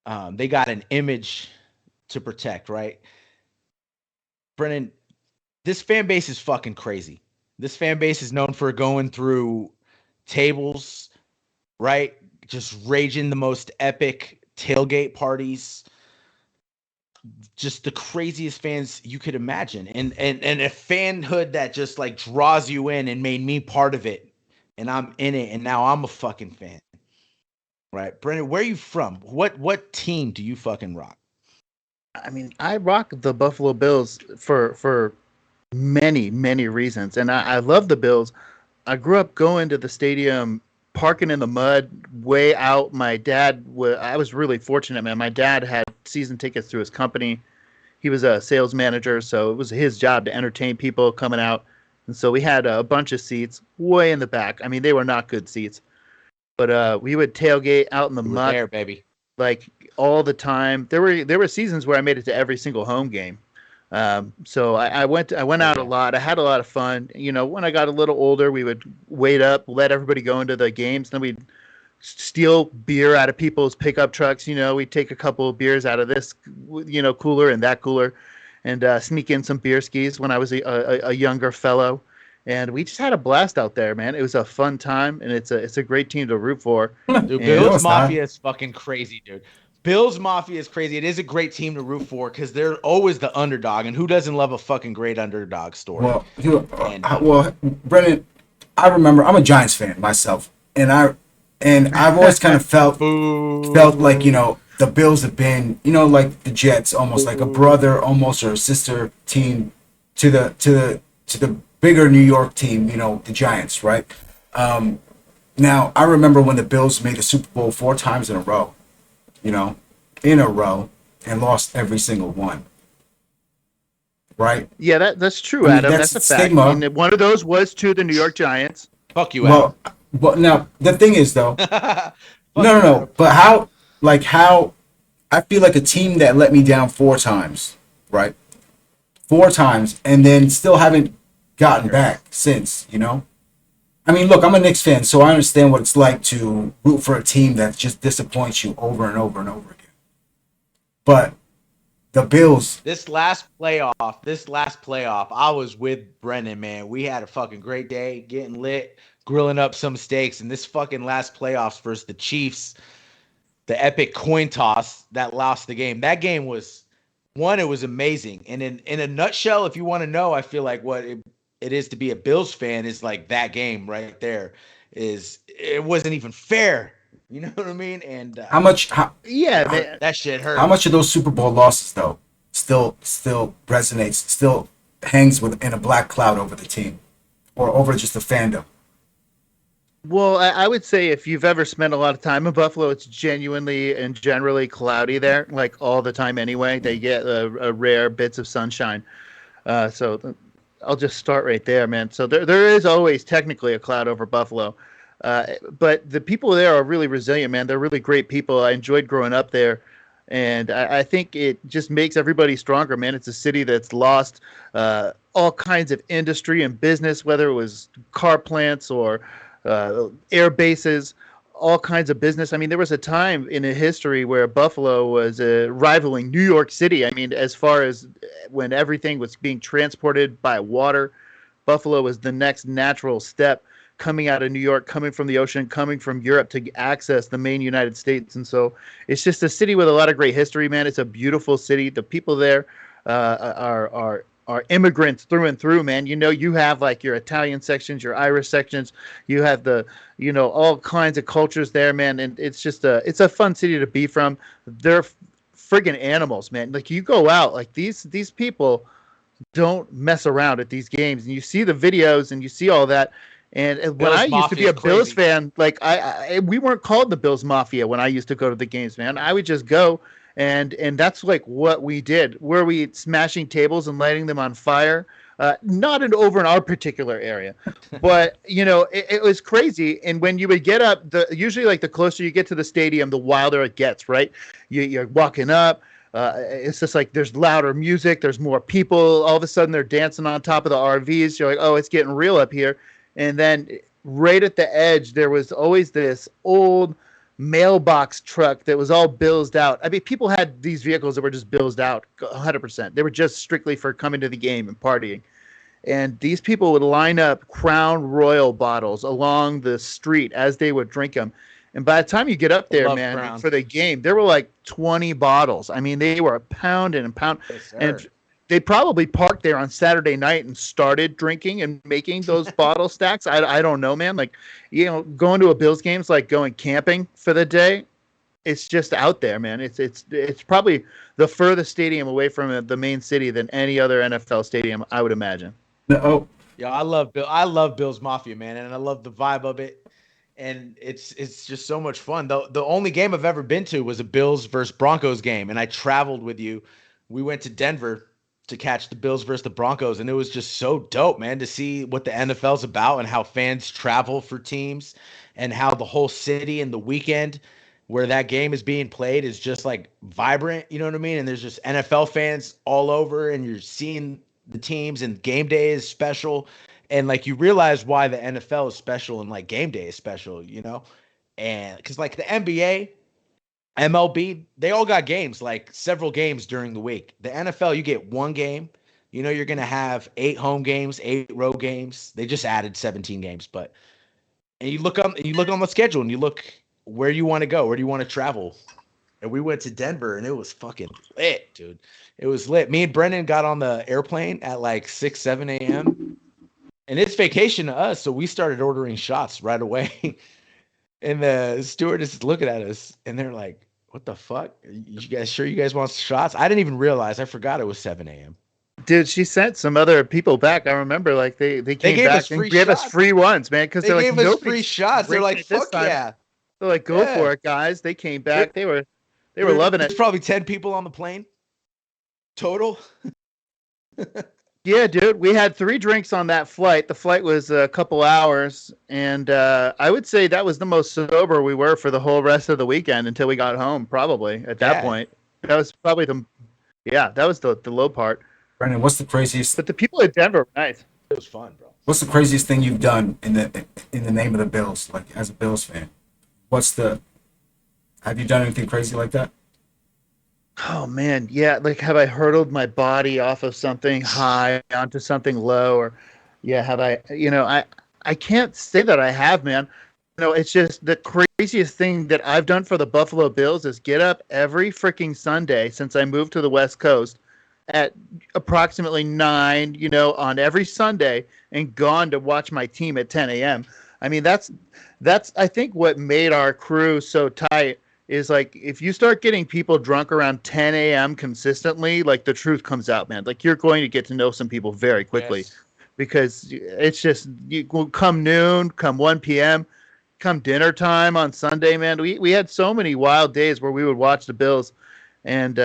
an image to protect, right? Brennan, this fan base is fucking crazy. This fan base is known for going through tables, right? Just raging the most epic tailgate parties. just the craziest fans you could imagine, and a fanhood that just like draws you in and made me part of it, and I'm in it, and now I'm a fucking fan. Right, Brendan, where are you from? What team do you fucking rock? I mean, I rock the Buffalo Bills for many reasons, and I love the Bills. I grew up going to the stadium, parking in the mud, way out. I was really fortunate, man. My dad had season tickets through his company. He was a sales manager, so it was his job to entertain people coming out. And so we had a bunch of seats way in the back. I mean, they were not good seats, but we would tailgate out in the You were muck there, baby. like all the time. There were seasons where I made it to every single home game. So I went Oh out a yeah. lot. I had a lot of fun. You know, when I got a little older, we would wait up, let everybody go into the games, then we'd steal beer out of people's pickup trucks. You know, we'd take a couple of beers out of this, cooler and that cooler, and sneak in some beer skis when I was a younger fellow. And we just had a blast out there, man. It was a fun time, and it's a great team to root for. Dude, And No, Bills it's not. Mafia is fucking crazy, dude. Bills Mafia is crazy. It is a great team to root for because they're always the underdog, and who doesn't love a fucking great underdog story? And Brennan, I remember I'm a Giants fan myself, and I've always kind of felt like boo. the Bills have been like the Jets, almost like a brother, almost or a sister team to the bigger New York team, the Giants, right? Um, Now I remember when the Bills made the Super Bowl 4 times you know, in a row, and lost every single one, right? yeah, that's I true, mean, Adam. that's That's a fact. stigma. And one of those was to the New York Giants. Fuck you, Adam. Well, but now the thing is though, Fuck you, no. Adam. But how I feel like a team that let me down 4 times, right? 4 times, and then still haven't gotten back since. I mean, look, I'm a Knicks fan, so I understand what it's like to root for a team that just disappoints you over and over and over again. But the Bills, This last playoff, I was with Brendan, man. We had a fucking great day, getting lit, grilling up some steaks, and this fucking last playoffs versus the Chiefs, the epic coin toss that lost the game. That game was one, it was amazing. And in a nutshell, if you want to know, I feel like what it is to be a Bills fan is like that game right there. Is it wasn't even fair. You know what I mean? And how much how, Yeah, how, man. that shit how hurt. much of those Super Bowl losses though still resonates, still hangs in a black cloud over the team or over just the fandom. Well, I would say if you've ever spent a lot of time in Buffalo, it's genuinely and generally cloudy there, like all the time anyway. They get a rare bits of sunshine. I'll just start right there, man. So there is always technically a cloud over Buffalo. But the people there are really resilient, man. They're really great people. I enjoyed growing up there. And I think it just makes everybody stronger, man. It's a city that's lost all kinds of industry and business, whether it was car plants or air bases, all kinds of business. I mean, there was a time in a history where Buffalo was rivaling New York City. I mean, as far as when everything was being transported by water, Buffalo was the next natural step coming out of New York, coming from the ocean, coming from Europe to access the main United States. And so it's just a city with a lot of great history, man. It's a beautiful city. The people there are immigrants through and through, man. You know, you have like your Italian sections, your Irish sections. You have all kinds of cultures there, man. And it's a fun city to be from. They're friggin' animals, man. Like you go out, like these people don't mess around at these games, and you see the videos and you see all that. And when I Bills used to Mafia be is a Bills crazy. fan, like we weren't called the Bills Mafia when I used to go to the games, man. I would just go, and that's like what we did. Were we smashing tables and lighting them on fire? Not over in our particular area, but it was crazy. And when you would get up, usually like the closer you get to the stadium, the wilder it gets, right? You're walking up. It's just like there's louder music, there's more people. All of a sudden, they're dancing on top of the RVs. You're like, oh, it's getting real up here. And then right at the edge, there was always this old mailbox truck that was all billsed out. I mean, people had these vehicles that were just billsed out 100%. They were just strictly for coming to the game and partying. And these people would line up Crown Royal bottles along the street as they would drink them. And by the time you get up I there, love man, Crown. for the game, there were like 20 bottles. I mean, they were a pound and a pound. Yes, sir. And they probably parked there on Saturday night and started drinking and making those bottle stacks. I don't know, man. Like, going to a Bills game is like going camping for the day. It's just out there, man. It's probably the furthest stadium away from the main city than any other NFL stadium, I would imagine. No, Yeah, I love Bill. I love Bill's Mafia, man, and I love the vibe of it. And it's just so much fun. The only game I've ever been to was a Bills versus Broncos game, and I traveled with you. We went to Denver to catch the Bills versus the Broncos, and it was just so dope, man, to see what the NFL's about and how fans travel for teams and how the whole city and the weekend where that game is being played is just like vibrant, you know what I mean? And there's just NFL fans all over, and you're seeing the teams, and game day is special. And like you realize why the NFL is special and like game day is special, you know? And because like the NBA, MLB, they all got games, like several games during the week. The NFL, you get one game. You know, you're going to have 8 home games, 8 road games. They just added 17 games, but and you look on the schedule and you look where you want to go, where do you want to travel? And we went to Denver and it was fucking lit, dude. It was lit. Me and Brendan got on the airplane at like 6, 7 a.m. And it's vacation to us, so we started ordering shots right away. And the stewardess is looking at us, and they're like, "What the fuck? You guys sure you guys want shots?" I didn't even realize. I forgot it was 7 a.m. Dude, she sent some other people back. I remember, like they They came gave us back and free gave us shots. free ones, man. Because They they're like, gave us free nobody's shots. They're drinking like, it this "Fuck time." yeah, They're like, go yeah." for it, guys. They came There, back. They were loving there's it. probably 10 people on the plane total. Yeah, dude. We had 3 drinks on that flight. The flight was a couple hours, and I would say that was the most sober we were for the whole rest of the weekend until we got home. Probably at that Yeah, point, that was probably that was the low part. Brendan, But the people at Denver were nice. it was fun, bro. what's the craziest thing you've done in the name of the Bills, like as a Bills fan? What's the Have you done anything crazy like that? Oh man, yeah. Like, have I hurtled my body off of something high onto something low, or yeah, have I? I can't say that I have, man. It's just the craziest thing that I've done for the Buffalo Bills is get up every freaking Sunday since I moved to the West Coast at approximately 9, on every Sunday, and gone to watch my team at 10 a.m. I mean, that's I think what made our crew so tight is like if you start getting people drunk around 10 a.m. consistently, like the truth comes out, man. Like you're going to get to know some people very quickly Yes. because it's just come noon, come 1 p.m., come dinner time on Sunday, man. We had so many wild days where we would watch the Bills. And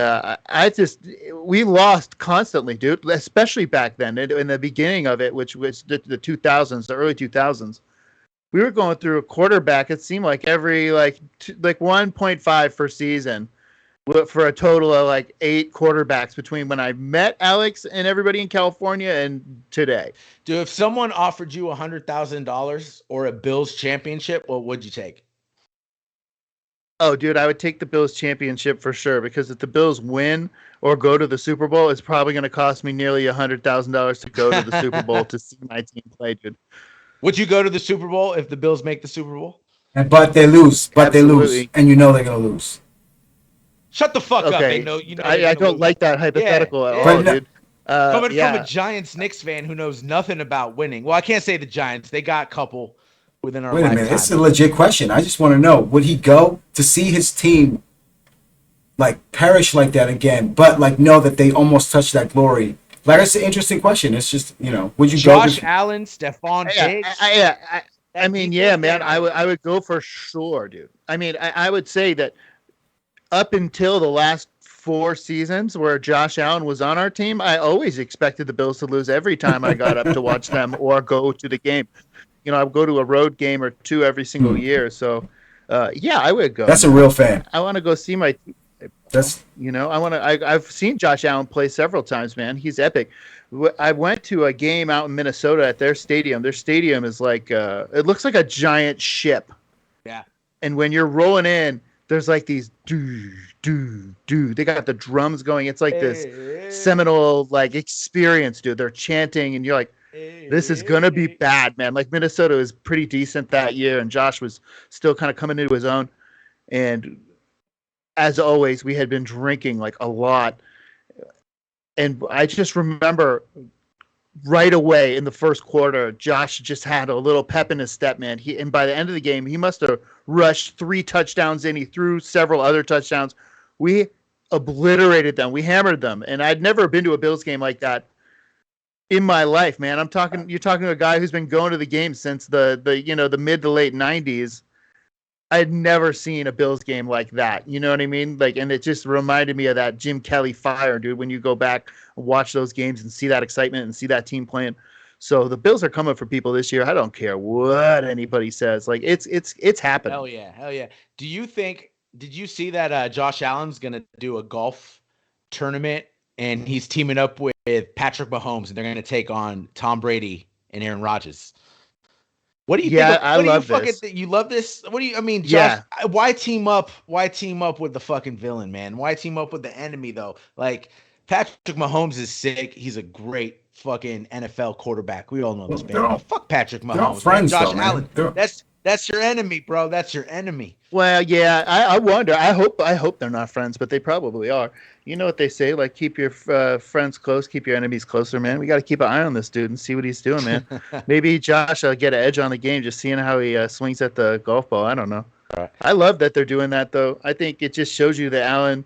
we lost constantly, dude, especially back then in the beginning of it, which was the 2000s, the early 2000s. We were going through a quarterback. It seemed like every like 1.5 per season for a total of like 8 quarterbacks between when I met Alex and everybody in California and today. Dude, if someone offered you $100,000 or a Bills championship, what would you take? Oh, dude, I would take the Bills championship for sure because if the Bills win or go to the Super Bowl, it's probably going to cost me nearly $100,000 to go to the Super Bowl to see my team play, dude. Would you go to the Super Bowl if the Bills make the Super Bowl? But they lose. Absolutely. And you know they're gonna lose. Shut the fuck up. Okay, They know you know they're I gonna don't lose. like that hypothetical at Yeah, all, yeah. dude. Coming from Yeah. a Giants Knicks fan who knows nothing about winning. Well, I can't say the Giants. They got a couple within our Wait a minute, lifetime. it's a legit question. I just want to know: would he go to see his team like perish like that again, but like know that they almost touched that glory? Like, it's an interesting question. It's just would you Josh go? Allen, Stephon Yeah, Diggs. I mean, yeah, man, I would go for sure, dude. I mean, I would say that up until the last 4 seasons where Josh Allen was on our team, I always expected the Bills to lose every time I got up to watch them or go to the game. I would go to a road game or two every single year. So, yeah, I would go. That's a real fan. I want to go see my team. That's I've seen Josh Allen play several times, man. He's epic. I went to a game out in Minnesota at their stadium. Their stadium is like it looks like a giant ship. Yeah. And when you're rolling in, there's like these They got the drums going. It's like this seminal like experience, dude. They're chanting, and you're like, This is gonna be bad, man. Like Minnesota was pretty decent that year, and Josh was still kind of coming into his own. And as always, we had been drinking like a lot. And I just remember right away in the first quarter, Josh just had a little pep in his step, man. And by the end of the game, he must have rushed 3 touchdowns in. He threw several other touchdowns. We obliterated them. We hammered them. And I'd never been to a Bills game like that in my life, man. You're talking to a guy who's been going to the game since the mid to late 90s. I'd never seen a Bills game like that. You know what I mean? Like, and it just reminded me of that Jim Kelly fire, dude, when you go back and watch those games and see that excitement and see that team playing. So the Bills are coming for people this year. I don't care what anybody says. Like, it's happening. Hell yeah. Hell yeah. Did you see that Josh Allen's going to do a golf tournament and he's teaming up with Patrick Mahomes and they're going to take on Tom Brady and Aaron Rodgers? What do you think? I love this. You love this? What do you? I mean, Josh. Yeah. Why team up? Why team up with the fucking villain, man? Why team up with the enemy though? Like Patrick Mahomes is sick. He's a great fucking NFL quarterback. We all know this, man. Fuck Patrick Mahomes. Friends, man. Josh though, Allen. Man. That's your enemy, bro. That's your enemy. Well, yeah. I wonder. I hope they're not friends, but they probably are. You know what they say? Like, keep your friends close, keep your enemies closer, man. We got to keep an eye on this dude and see what he's doing, man. Maybe Josh will get an edge on the game just seeing how he swings at the golf ball. I don't know. Right. I love that they're doing that, though. I think it just shows you that Allen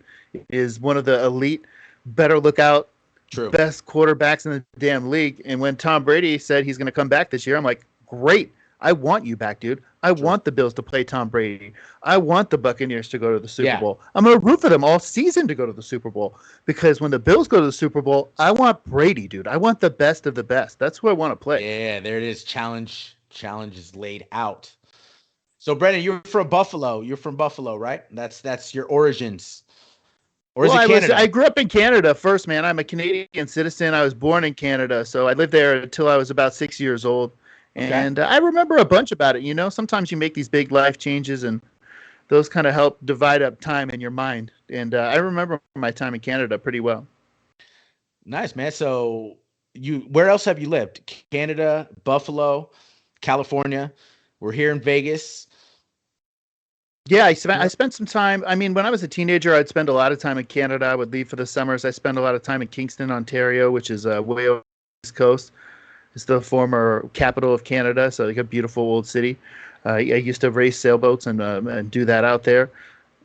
is one of the elite, better lookout, best quarterbacks in the damn league. And when Tom Brady said he's going to come back this year, I'm like, great. I want you back, dude. I want the Bills to play Tom Brady. I want the Buccaneers to go to the Super Bowl. I'm going to root for them all season to go to the Super Bowl because when the Bills go to the Super Bowl, I want Brady, dude. I want the best of the best. That's who I want to play. Yeah, there it is. Challenge is laid out. So, Brendan, you're from Buffalo. You're from Buffalo, right? That's your origins. Or is it Canada? I grew up in Canada first, man. I'm a Canadian citizen. I was born in Canada, so I lived there until I was about 6 years old. Okay. And I remember a bunch about it. You know, sometimes you make these big life changes and those kind of help divide up time in your mind. And I remember my time in Canada pretty well. Nice, man. So where else have you lived? Canada, Buffalo, California. We're here in Vegas. Yeah, I spent some time. I mean, when I was a teenager, I'd spend a lot of time in Canada. I would leave for the summers. I spent a lot of time in Kingston, Ontario, which is way over the East Coast. It's the former capital of Canada, so like a beautiful old city. I used to race sailboats and do that out there.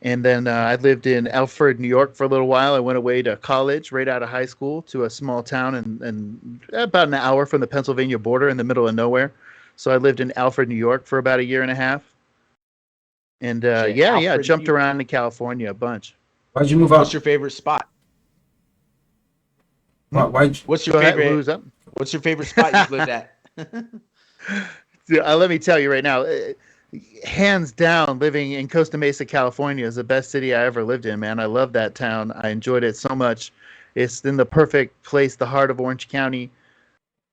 And then I lived in Alfred, New York for a little while. I went away to college right out of high school to a small town and about an hour from the Pennsylvania border in the middle of nowhere. So I lived in Alfred, New York for about a year and a half. And I jumped around in California a bunch. Why'd you move out? What's your favorite spot? What's your favorite? What's your favorite spot you've lived at? Let me tell you right now, hands down, living in Costa Mesa, California is the best city I ever lived in, man. I love that town. I enjoyed it so much. It's in the perfect place, the heart of Orange County,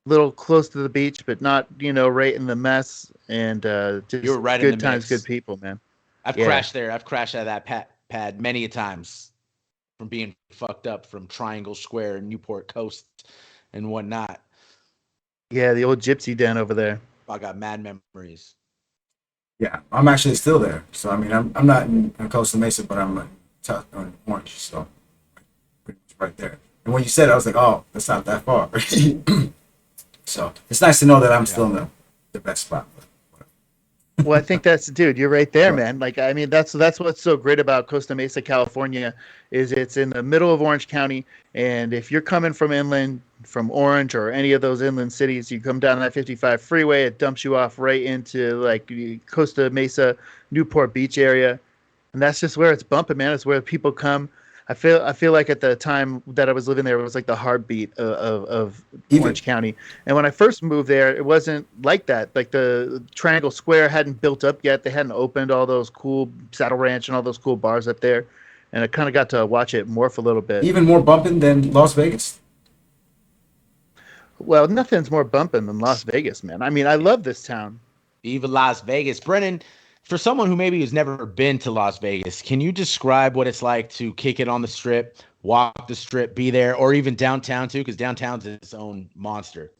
little close to the beach, but not, right in the mess. And just You're right good in the times, mix. Good people, man. I've crashed there. I've crashed at that pad many a times from being fucked up from Triangle Square and Newport Coast and whatnot. Yeah, the old gypsy den over there. I got mad memories. Yeah, I'm actually still there. So I mean, I'm not in Costa Mesa, but I'm in Orange, so pretty much right there. And when you said it, I was like, oh, that's not that far. So it's nice to know that I'm still in the best spot. Well, I think dude, you're right there, man. Like, I mean, that's what's so great about Costa Mesa, California, is it's in the middle of Orange County. And if you're coming from inland, from Orange or any of those inland cities, you come down that 55 freeway, it dumps you off right into like Costa Mesa, Newport Beach area. And that's just where it's bumping, man. It's where people come. I feel like at the time that I was living there, it was like the heartbeat of Orange County. And when I first moved there, it wasn't like that. Like the Triangle Square hadn't built up yet. They hadn't opened all those cool Saddle Ranch and all those cool bars up there. And I kind of got to watch it morph a little bit. Even more bumping than Las Vegas? Well, nothing's more bumping than Las Vegas, man. I mean, I love this town. Even Las Vegas. Brennan, for someone who maybe has never been to Las Vegas, can you describe what it's like to kick it on the strip, walk the strip, be there, or even downtown too? Because downtown's its own monster.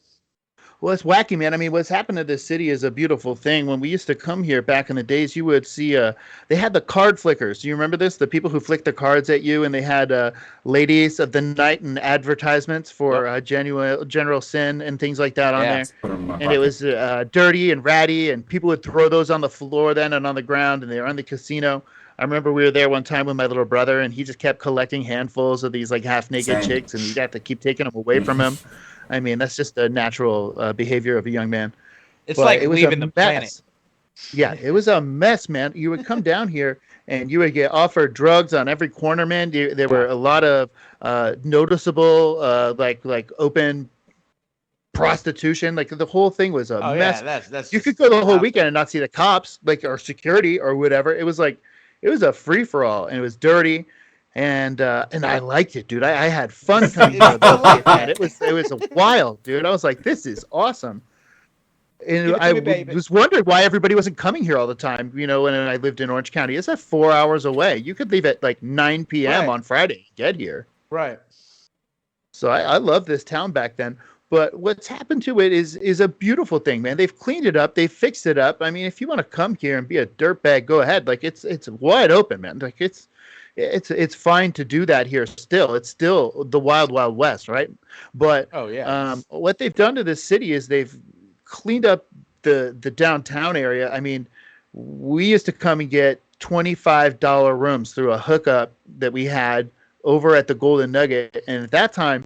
Well, it's wacky, man. I mean, what's happened to this city is a beautiful thing. When we used to come here back in the days, you would see they had the card flickers. Do you remember this? The people who flicked the cards at you, and they had ladies of the night and advertisements for Yep. General Sin and things like that on Yeah. there. Put them in my And it pocket. was dirty and ratty, and people would throw those on the floor then and on the ground, and they were on the casino. I remember we were there one time with my little brother, and he just kept collecting handfuls of these like half naked Same. chicks, and we'd have to keep taking them away from him. I mean, that's just a natural behavior of a young man. It's But like it was a leaving the planet. mess. Yeah, it was a mess, man. You would come down here and you would get offered drugs on every corner, man. There Yeah. were a lot of noticeable, like open prostitution. Like the whole thing was a Oh yeah, mess. that's You could just go the whole out weekend there. and not see the cops, like or security or whatever. It was like it was a free for all, and it was dirty. And I liked it, dude. I had fun coming here I those days, like man. that. It was wild, dude. I was like, this is awesome. And Give it to me, baby. was wondered why everybody wasn't coming here all the time. You know, when I lived in Orange County, it's at 4 hours away. You could leave at like 9 p.m. Right. on Friday and get here. Right. So I love this town back then. But what's happened to it is a beautiful thing, man. They've cleaned it up. They've fixed it up. I mean, if you want to come here and be a dirtbag, go ahead. Like it's wide open, man. Like it's fine to do that here still. It's still the wild, wild west, right? But Oh yeah. what they've done to this city is they've cleaned up the downtown area. I mean, we used to come and get $25 rooms through a hookup that we had over at the Golden Nugget, and at that time,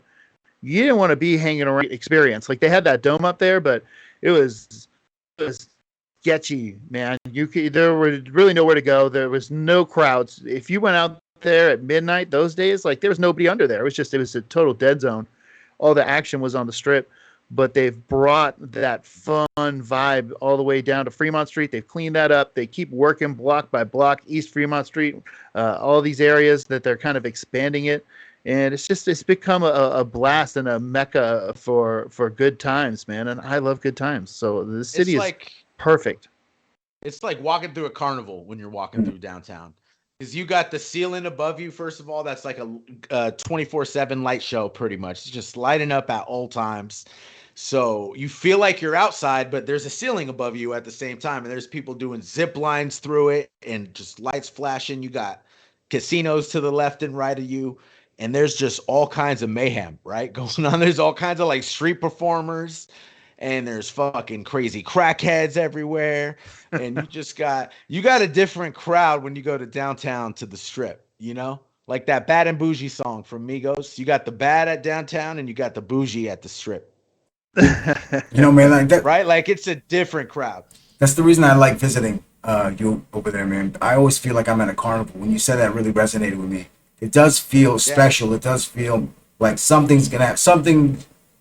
you didn't want to be hanging around experience. Like they had that dome up there, but it was sketchy, man. There was really nowhere to go. There was no crowds. If you went out there at midnight those days, like there was nobody under there. It was a total dead zone. All the action was on the strip, but they've brought that fun vibe all the way down to Fremont Street. They've cleaned that up. They keep working block by block, East Fremont Street, all these areas that they're kind of expanding it. And it's become a blast and a mecca for good times, man. And I love good times. So the It's city is like perfect. it's like walking through a carnival when you're walking through downtown. Because you got the ceiling above you, first of all, that's like a 24/7 light show, pretty much. It's just lighting up at all times. So you feel like you're outside, but there's a ceiling above you at the same time. And there's people doing zip lines through it and just lights flashing. You got casinos to the left and right of you. And there's just all kinds of mayhem, right? Going on. There's all kinds of like street performers and there's fucking crazy crackheads everywhere. And you got a different crowd when you go to downtown to the strip, you know? Like that Bad and Bougie song from Migos. You got the bad at downtown and you got the bougie at the strip. You know, man, like that. Right? Like it's a different crowd. That's the reason I like visiting you over there, man. I always feel like I'm at a carnival. When you said that, it really resonated with me. It does feel Yeah. special. It does feel like something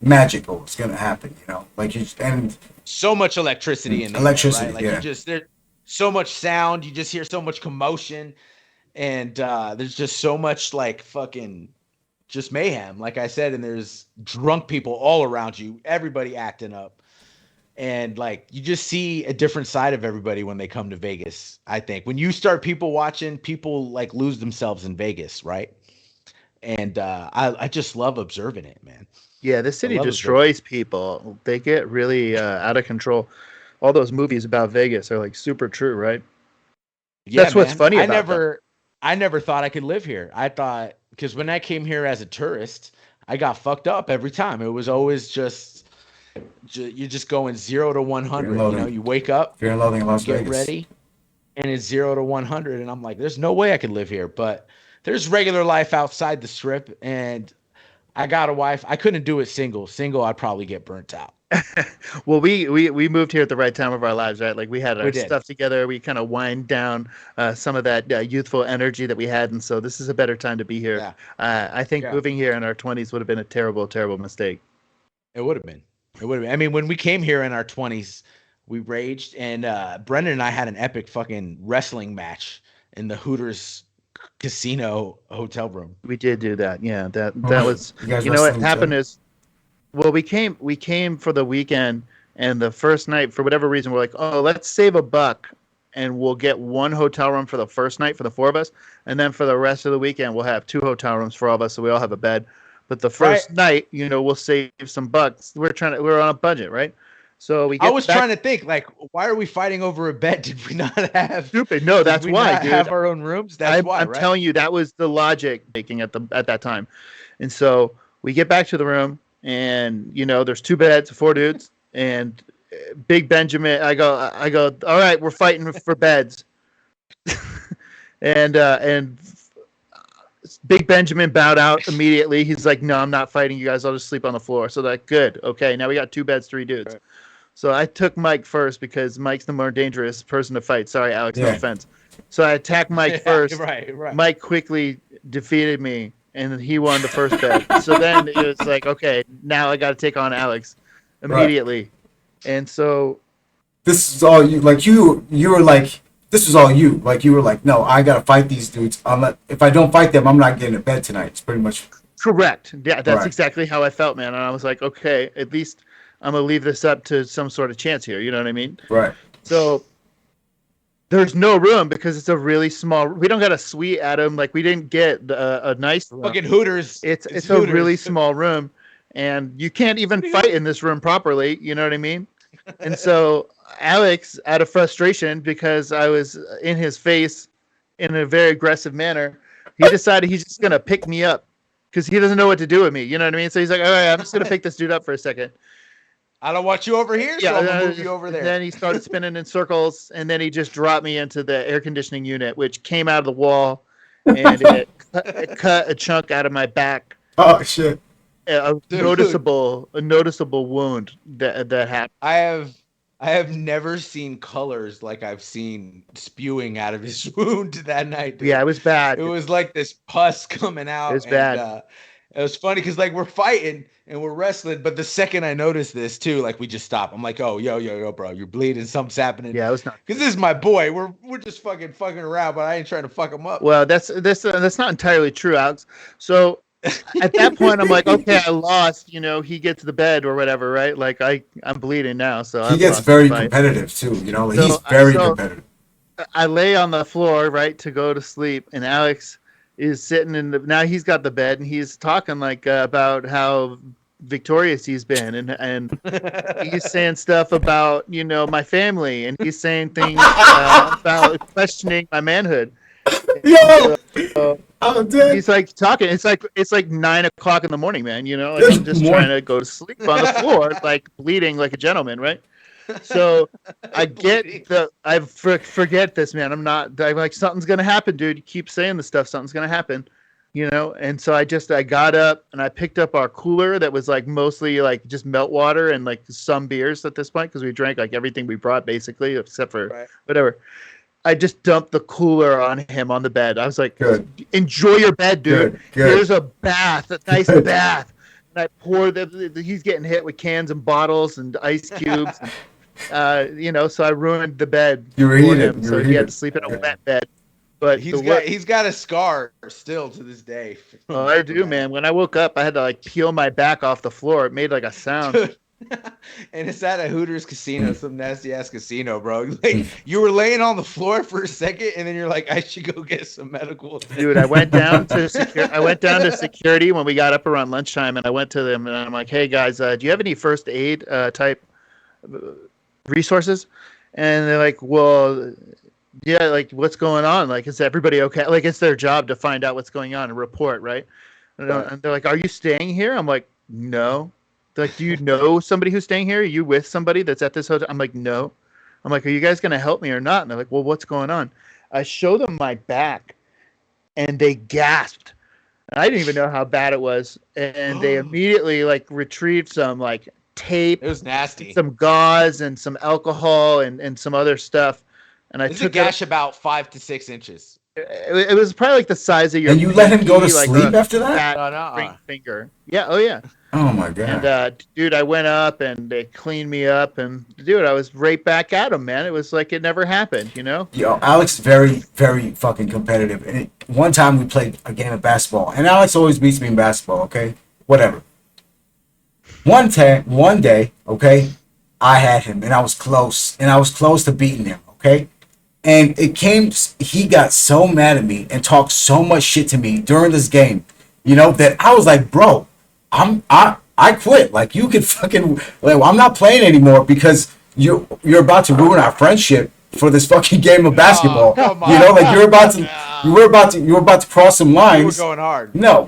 magical is gonna happen. You know, like and So much electricity in the electricity. air, right? Like Yeah, you just there's so much sound, you just hear so much commotion, and there's just so much like fucking just mayhem, like I said, and there's drunk people all around you, everybody acting up. And like you just see a different side of everybody when they come to Vegas. I think when you start people watching, people like lose themselves in Vegas, right? And I just love observing it, man. Yeah, this I city love observing. destroys people. They get really out of control. All those movies about Vegas are like super true, right? Yeah, That's what's man. funny I about them. never thought I could live here. I thought because when I came here as a tourist, I got fucked up every time. It was always just you're just going 0 to 100. You know, loathing, you wake up, fear and loathing in you Las get Vegas. ready, and it's 0 to 100, and I'm like, there's no way I could live here. But there's regular life outside the strip, and I got a wife. I couldn't do it single. Single, I'd probably get burnt out. Well, we moved here at the right time of our lives, right? Like we had We our did. stuff together. We kind of wind down some of that youthful energy that we had, and so this is a better time to be here. Yeah, I think yeah. moving here in our 20s would have been a terrible, terrible mistake. It would have been. It would have been. I mean, when we came here in our 20s, we raged, and Brendan and I had an epic fucking wrestling match in the Hooters casino hotel room. We did do that. Yeah, that Oh, was. you guys You know what wrestling each happened other? is, well, we came for the weekend, and the first night, for whatever reason, we're like, oh, let's save $1, and we'll get one hotel room for the first night for the four of us, and then for the rest of the weekend, we'll have two hotel rooms for all of us, so we all have a bed. But the Right. first night, we'll save some bucks. We're on a budget, right? So we I get was back. trying to think, like, why are we fighting over a bed? Did we not have? Stupid. No, Did that's we why, not dude. have our own rooms? That's I'm why, I'm right? telling you, that was the logic making at that time. And so we get back to the room, and there's two beds, four dudes, and Big Benjamin. I go. All right, we're fighting for beds, and Big Benjamin bowed out immediately. He's like, "No, I'm not fighting you guys. I'll just sleep on the floor." So that good. Okay, now we got two beds, three dudes. Right. So I took Mike first because Mike's the more dangerous person to fight. Sorry, Alex, no Yeah. offense. So I attacked Mike Yeah, first. right, right. Mike quickly defeated me, and he won the first bet. So then it was like, okay, now I got to take on Alex Right. immediately. And so, This is all you. Like you were like, this was all you. Like you were like, no, I gotta fight these dudes. If I don't fight them, I'm not getting to bed tonight. It's pretty much correct. Yeah, that's right. exactly how I felt, man. And I was like, okay, at least I'm going to leave this up to some sort of chance here. You know what I mean? Right. So there's no room because it's a really small. We don't got a suite, Adam. Like we didn't get a nice room. Fucking Hooters. It's a Hooters. really small room, and you can't even fight in this room properly. You know what I mean? And so Alex, out of frustration, because I was in his face in a very aggressive manner, he decided he's just gonna pick me up because he doesn't know what to do with me. You know what I mean? So he's like, "All right, I'm just gonna pick this dude up for a second." I don't want you over here, so I'm gonna move you over there. Then he started spinning in circles, and then he just dropped me into the air conditioning unit, which came out of the wall, and it cut a chunk out of my back. Oh shit. A noticeable wound that happened. I have never seen colors like I've seen spewing out of his wound that night, dude. Yeah, it was bad. It was like this pus coming out. It was bad. It was funny because like we're fighting and we're wrestling, but the second I noticed this too, like we just stop. I'm like, oh, yo, bro, you're bleeding. Something's happening. Yeah, it was not. Because this is my boy. We're just fucking around, but I ain't trying to fuck him up. Well, that's not entirely true, Alex. So at that point, I'm like, okay, I lost. He gets the bed or whatever, right? Like I'm bleeding now, so He gets very competitive too. Like, he's very competitive. I lay on the floor, right, to go to sleep, and Alex is sitting now he's got the bed, and he's talking like about how victorious he's been, and he's saying stuff about my family, and he's saying things about questioning my manhood. Yo, He's like talking. It's like 9:00 in the morning, man. Like I'm just trying to go to sleep on the floor, like bleeding like a gentleman, right? So I forget this, man. I'm like, something's gonna happen, dude. You keep saying the stuff, something's gonna happen, And so I got up and I picked up our cooler that was like mostly like just melt water and like some beers at this point because we drank like everything we brought basically except for whatever. I just dumped the cooler on him on the bed. I was like, good. Enjoy your bed, dude. Good. Here's a bath, a nice bath. And I poured he's getting hit with cans and bottles and ice cubes. And, so I ruined the bed for him. So he had to sleep in a wet bed. But he's got a scar still to this day. Oh, I do, man. When I woke up, I had to like peel my back off the floor. It made like a sound. Dude. And it's at a Hooters casino, some nasty ass casino, bro. Like you were laying on the floor for a second, and then you're like, "I should go get some medical." Dude, I went down to security when we got up around lunchtime, and I went to them, and I'm like, "Hey guys, do you have any first aid type resources?" And they're like, "Well, yeah, like what's going on? Like, is everybody okay?" Like, it's their job to find out what's going on and report, right? And they're like, "Are you staying here?" I'm like, "No." They're like, "Do you know somebody who's staying here? Are you with somebody that's at this hotel?" I'm like, "No." I'm like, "Are you guys going to help me or not?" And they're like, "Well, what's going on?" I show them my back, and they gasped. And I didn't even know how bad it was. And they immediately like retrieved some like tape. It was nasty. Some gauze and some alcohol and some other stuff. And I took a gash about 5 to 6 inches. It was probably like the size of your. And you let him go to sleep after that? Ring finger. Yeah. Oh yeah. Oh my god. And dude, I went up and they cleaned me up, and dude, I was right back at him, man. It was like it never happened, Yo, Alex is very, very fucking competitive. And one time we played a game of basketball, and Alex always beats me in basketball. Okay, whatever. One day, okay, I had him, and I was close to beating him. Okay. And he got so mad at me and talked so much shit to me during this game, that I was like, bro, I quit. Like you could fucking like I'm not playing anymore because you're about to ruin our friendship for this fucking game of Oh, basketball. come You know, on. like you were about to cross some You were lines. going hard. No.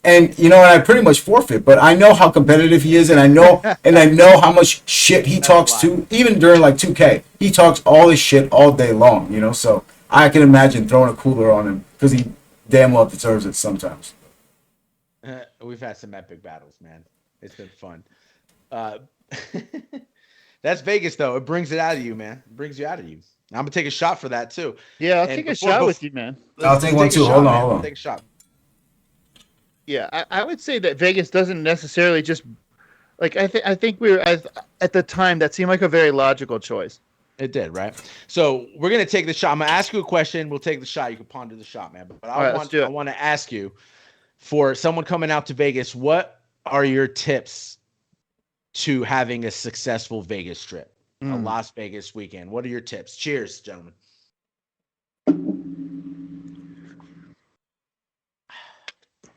And you know, and I pretty much forfeit, but I know how competitive he is, and I know how much shit he That's a talks lot. to, even during like 2K. He talks all this shit all day long, you know. So I can imagine throwing a cooler on him because he damn well deserves it sometimes. We've had some epic battles, man. It's been fun. Uh, that's Vegas, though. It brings it out of you, man. It brings you out of you. I'm gonna take a shot for that too. Yeah, I'll And take a before, shot before with you, man. I'll let's take one take a too. Hold shot, on, man. hold Let's on. take a shot. Yeah, I would say that Vegas doesn't necessarily just like I think we were at the time that seemed like a very logical choice. It did, right? So we're gonna take the shot. I'm gonna ask you a question. We'll take the shot. You can ponder the shot, man. But All right, let's do I it. want to ask you for someone coming out to Vegas, what are your tips to having a successful Vegas trip, a Mm. Las Vegas weekend? What are your tips? Cheers, gentlemen.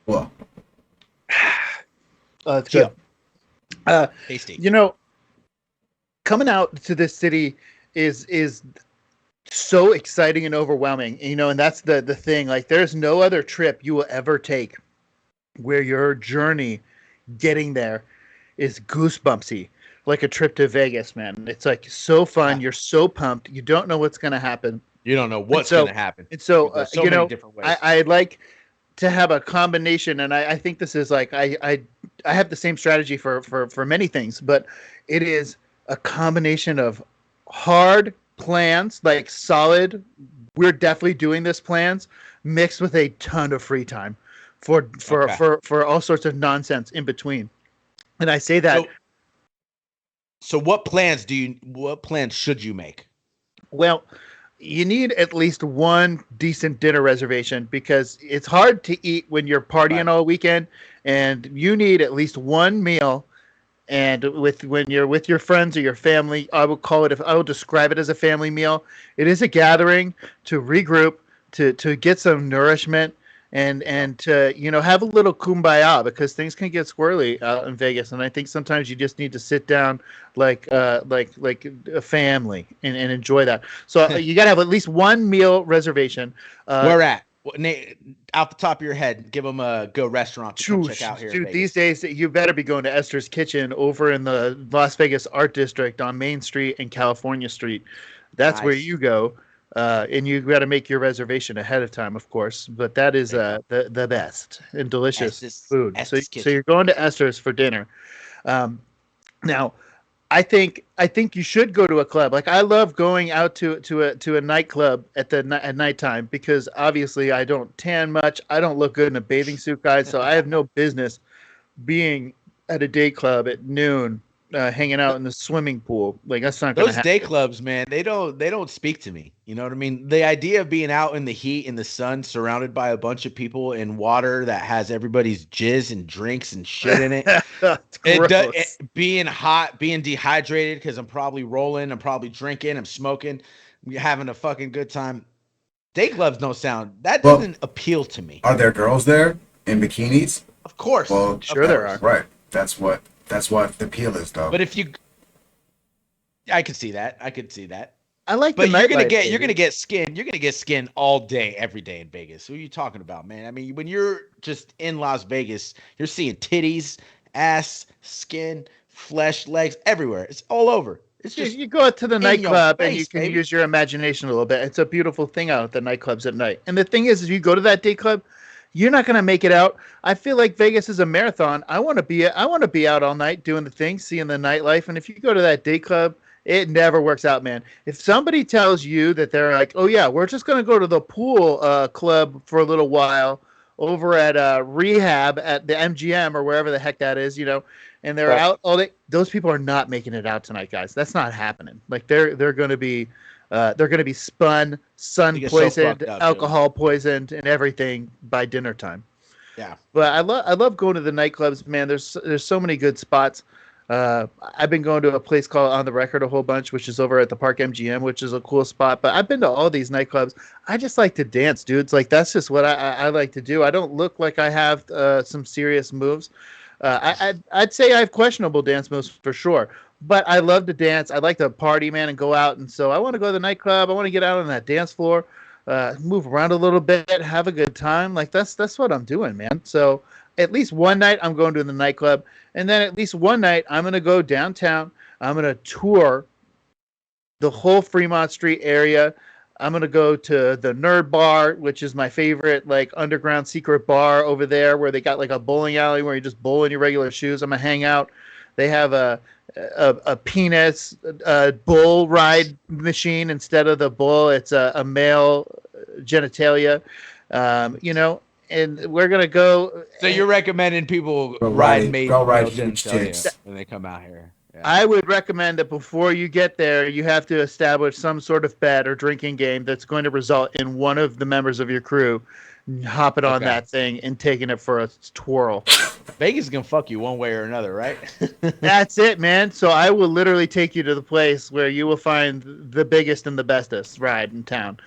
Well, It's Kia, good. Uh, tasty. you know, coming out to this city is so exciting and overwhelming. You know, and that's the thing. Like, there's no other trip you will ever take where your journey getting there is goosebumpsy, like a trip to Vegas, man. It's like so fun. You're so pumped. You don't know what's gonna happen, You don't know and what's so gonna happen. and so It goes so many different ways. I like to have a combination, and I think this is like I have the same strategy for many things, but it is a combination of hard plans, like solid, we're definitely doing this plans, mixed with a ton of free time Okay. for all sorts of nonsense in between. And I say that, So what plans should you make? well, you need at least one decent dinner reservation because it's hard to eat when you're Right. partying all weekend, and you need at least one meal. And with when you're with your friends or your family, I would call it. If I would describe it as a family meal, it is a gathering to regroup, to get some nourishment, and to have a little kumbaya because things can get squirrely out in Vegas, and I think sometimes you just need to sit down like a family and enjoy that. So you got to have at least one meal reservation. Uh, Where at? Out the top of your head, give them a good restaurant to come check out here in Dude, these Vegas. days you better be going to Esther's Kitchen over in the Las Vegas Art District on Main Street and California Street. That's where Nice. you go, and you got to make your reservation ahead of time, of course. But that is There you go. the best and delicious food. So Estes so you're Kitchen. going to Esther's for dinner. Um, Now, I think you should go to a club. Like I love going out to a nightclub at nighttime because obviously I don't tan much. I don't look good in a bathing suit, guys. So I have no business being at a day club at noon, hanging out in the swimming pool. Like that's not gonna Those day happen. clubs, man, they don't speak to me. You know what I mean? The idea of being out in the heat in the sun, surrounded by a bunch of people in water that has everybody's jizz and drinks and shit in it. It's It does gross. being hot, being dehydrated because I'm probably rolling, I'm probably drinking, I'm smoking, we're having a fucking good time. Day clubs don't sound that well, doesn't appeal to me. are there girls there in bikinis? Of course, Well, of Sure there are. course. right. That's what the appeal is, though. But if you, I could see that. I could see that. I like the But nightlife, you're gonna baby. get skin. You're gonna get skin all day, every day in Vegas. Who are you talking about, man? I mean, when you're just in Las Vegas, you're seeing titties, ass, skin, flesh, legs everywhere. It's all over. It's You, just you go out to the in your nightclub and you face, can baby. use your imagination a little bit. It's a beautiful thing out at the nightclubs at night. And the thing is, if you go to that day club, you're not going to make it out. I feel like Vegas is a marathon. I want to be out all night doing the things, seeing the nightlife. And if you go to that day club, it never works out, man. If somebody tells you that they're like, "Oh yeah, we're just going to go to the pool club for a little while over at rehab at the MGM or wherever the heck that is," and they're Right. out all day. Those people are not making it out tonight, guys. That's not happening. Like they're going to be spun, You sun get so poisoned, fucked up, dude. alcohol poisoned, and everything by dinner time. Yeah. But I love going to the nightclubs, man. There's so many good spots. I've been going to a place called On the Record a whole bunch, which is over at the Park MGM, which is a cool spot. But I've been to all these nightclubs. I just like to dance, dudes. Like that's just what I like to do. I don't look like I have some serious moves. I'd say I have questionable dance moves for sure, but I love to dance. I like to party, man, and go out. And so I want to go to the nightclub. I want to get out on that dance floor, move around a little bit, have a good time. Like that's what I'm doing, man. So at least one night I'm going to the nightclub, and then at least one night I'm gonna go downtown. I'm gonna tour the whole Fremont Street area. I'm gonna go to the Nerd Bar, which is my favorite like underground secret bar over there, where they got like a bowling alley where you just bowl in your regular shoes. I'm gonna hang out. They have a penis bull ride machine instead of the bull. It's a male genitalia, and we're gonna go. So you're recommending people ride Go male ride huge genitalia tits. when they come out here? Yeah. I would recommend that before you get there, you have to establish some sort of bet or drinking game that's going to result in one of the members of your crew hopping on Okay. that thing and taking it for a twirl. Vegas is gonna fuck you one way or another, right? That's it, man. So I will literally take you to the place where you will find the biggest and the bestest ride in town.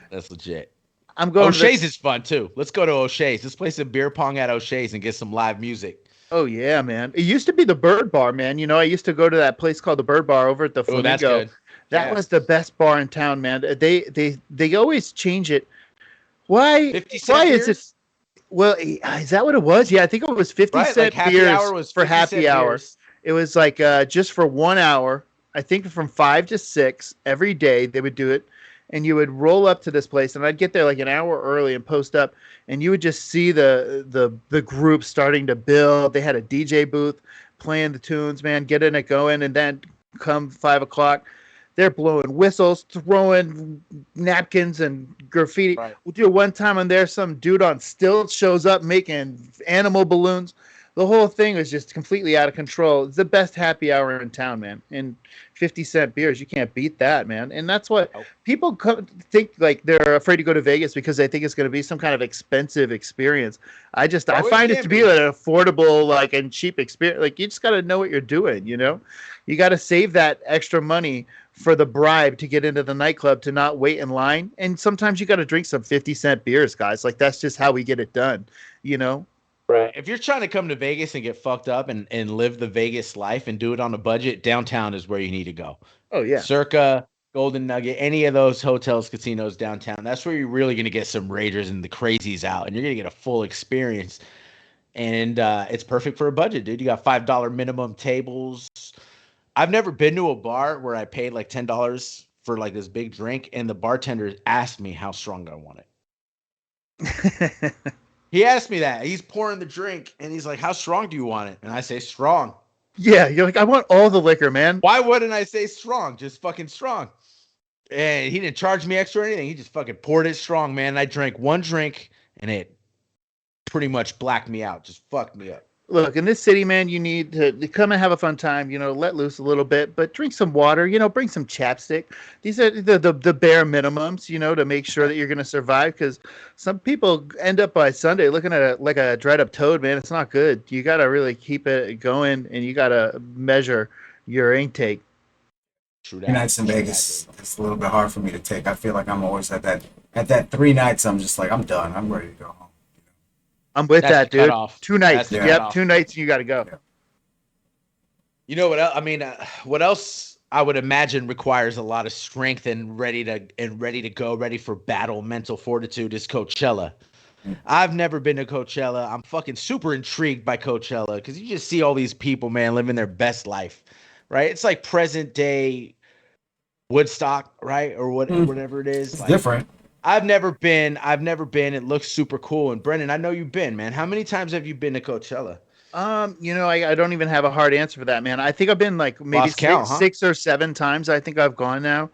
That's legit. I'm going to O'Shea's is fun too. Let's go to O'Shea's. Let's play some beer pong at O'Shea's and get some live music. Oh yeah, man. It used to be the Bird Bar, man. I used to go to that place called the Bird Bar over at the Oh, that's Flamingo. good. That Yeah. was the best bar in town, man. They always change it. Why? 50 cent Why is beers? it? Well, is that what it was? Yeah, I think it was 50 Right? cent Like happy beers hour was for 50 happy cent hour. beers. It was like just for 1 hour. I think from 5 to 6 every day they would do it, and you would roll up to this place, and I'd get there like an hour early and post up, and you would just see the group starting to build. They had a DJ booth playing the tunes, man, getting it going, and then come 5 o'clock, they're blowing whistles, throwing napkins and graffiti. Right. We'll do it one time on there. Some dude on stilts shows up making animal balloons. The whole thing was just completely out of control. It's the best happy hour in town, man. And 50-cent beers, you can't beat that, man. And that's what Nope. people think like they're afraid to go to Vegas because they think it's going to be some kind of expensive experience. I Oh, it find it can to be be. an affordable, like, and cheap experience. Like, you just got to know what you're doing, You got to save that extra money for the bribe to get into the nightclub to not wait in line. And sometimes you got to drink some 50-cent beers, guys. Like, that's just how we get it done, Right. If you're trying to come to Vegas and get fucked up and live the Vegas life and do it on a budget, downtown is where you need to go. Oh, yeah. Circa, Golden Nugget, any of those hotels, casinos downtown. That's where you're really going to get some ragers and the crazies out, and you're going to get a full experience. And it's perfect for a budget, dude. You got $5 minimum tables. I've never been to a bar where I paid like $10 for like this big drink, and the bartender asked me how strong I want it. He asked me that. He's pouring the drink, and he's like, "How strong do you want it?" And I say, "Strong." Yeah, you're like, I want all the liquor, man. Why wouldn't I say strong? Just fucking strong. And he didn't charge me extra or anything. He just fucking poured it strong, man. And I drank one drink, and it pretty much blacked me out. Just fucked me up. Look, in this city, man, you need to come and have a fun time, let loose a little bit, but drink some water, bring some chapstick. These are the bare minimums, to make sure that you're going to survive, because some people end up by Sunday looking at like a dried up toad, man. It's not good. You got to really keep it going, and you got to measure your intake. True 3 nights in Vegas, it's a little bit hard for me to take. I feel like I'm always at that 3 nights. I'm just like, I'm done. I'm ready to go home. I'm with That's that, the dude. cutoff. 2 nights. That's the Yep, cutoff. 2 nights, and you got to go. You know what else? I mean, what else I would imagine requires a lot of strength and ready to go, ready for battle, mental fortitude is Coachella. I've never been to Coachella. I'm fucking super intrigued by Coachella because you just see all these people, man, living their best life, right? It's like present day Woodstock, right? Or whatever it is. It's Like, different. I've never been. It looks super cool. And Brendan, I know you've been, man. How many times have you been to Coachella? I don't even have a hard answer for that, man. I think I've been like maybe Lost count, huh? 6 or 7 times. I think I've gone now.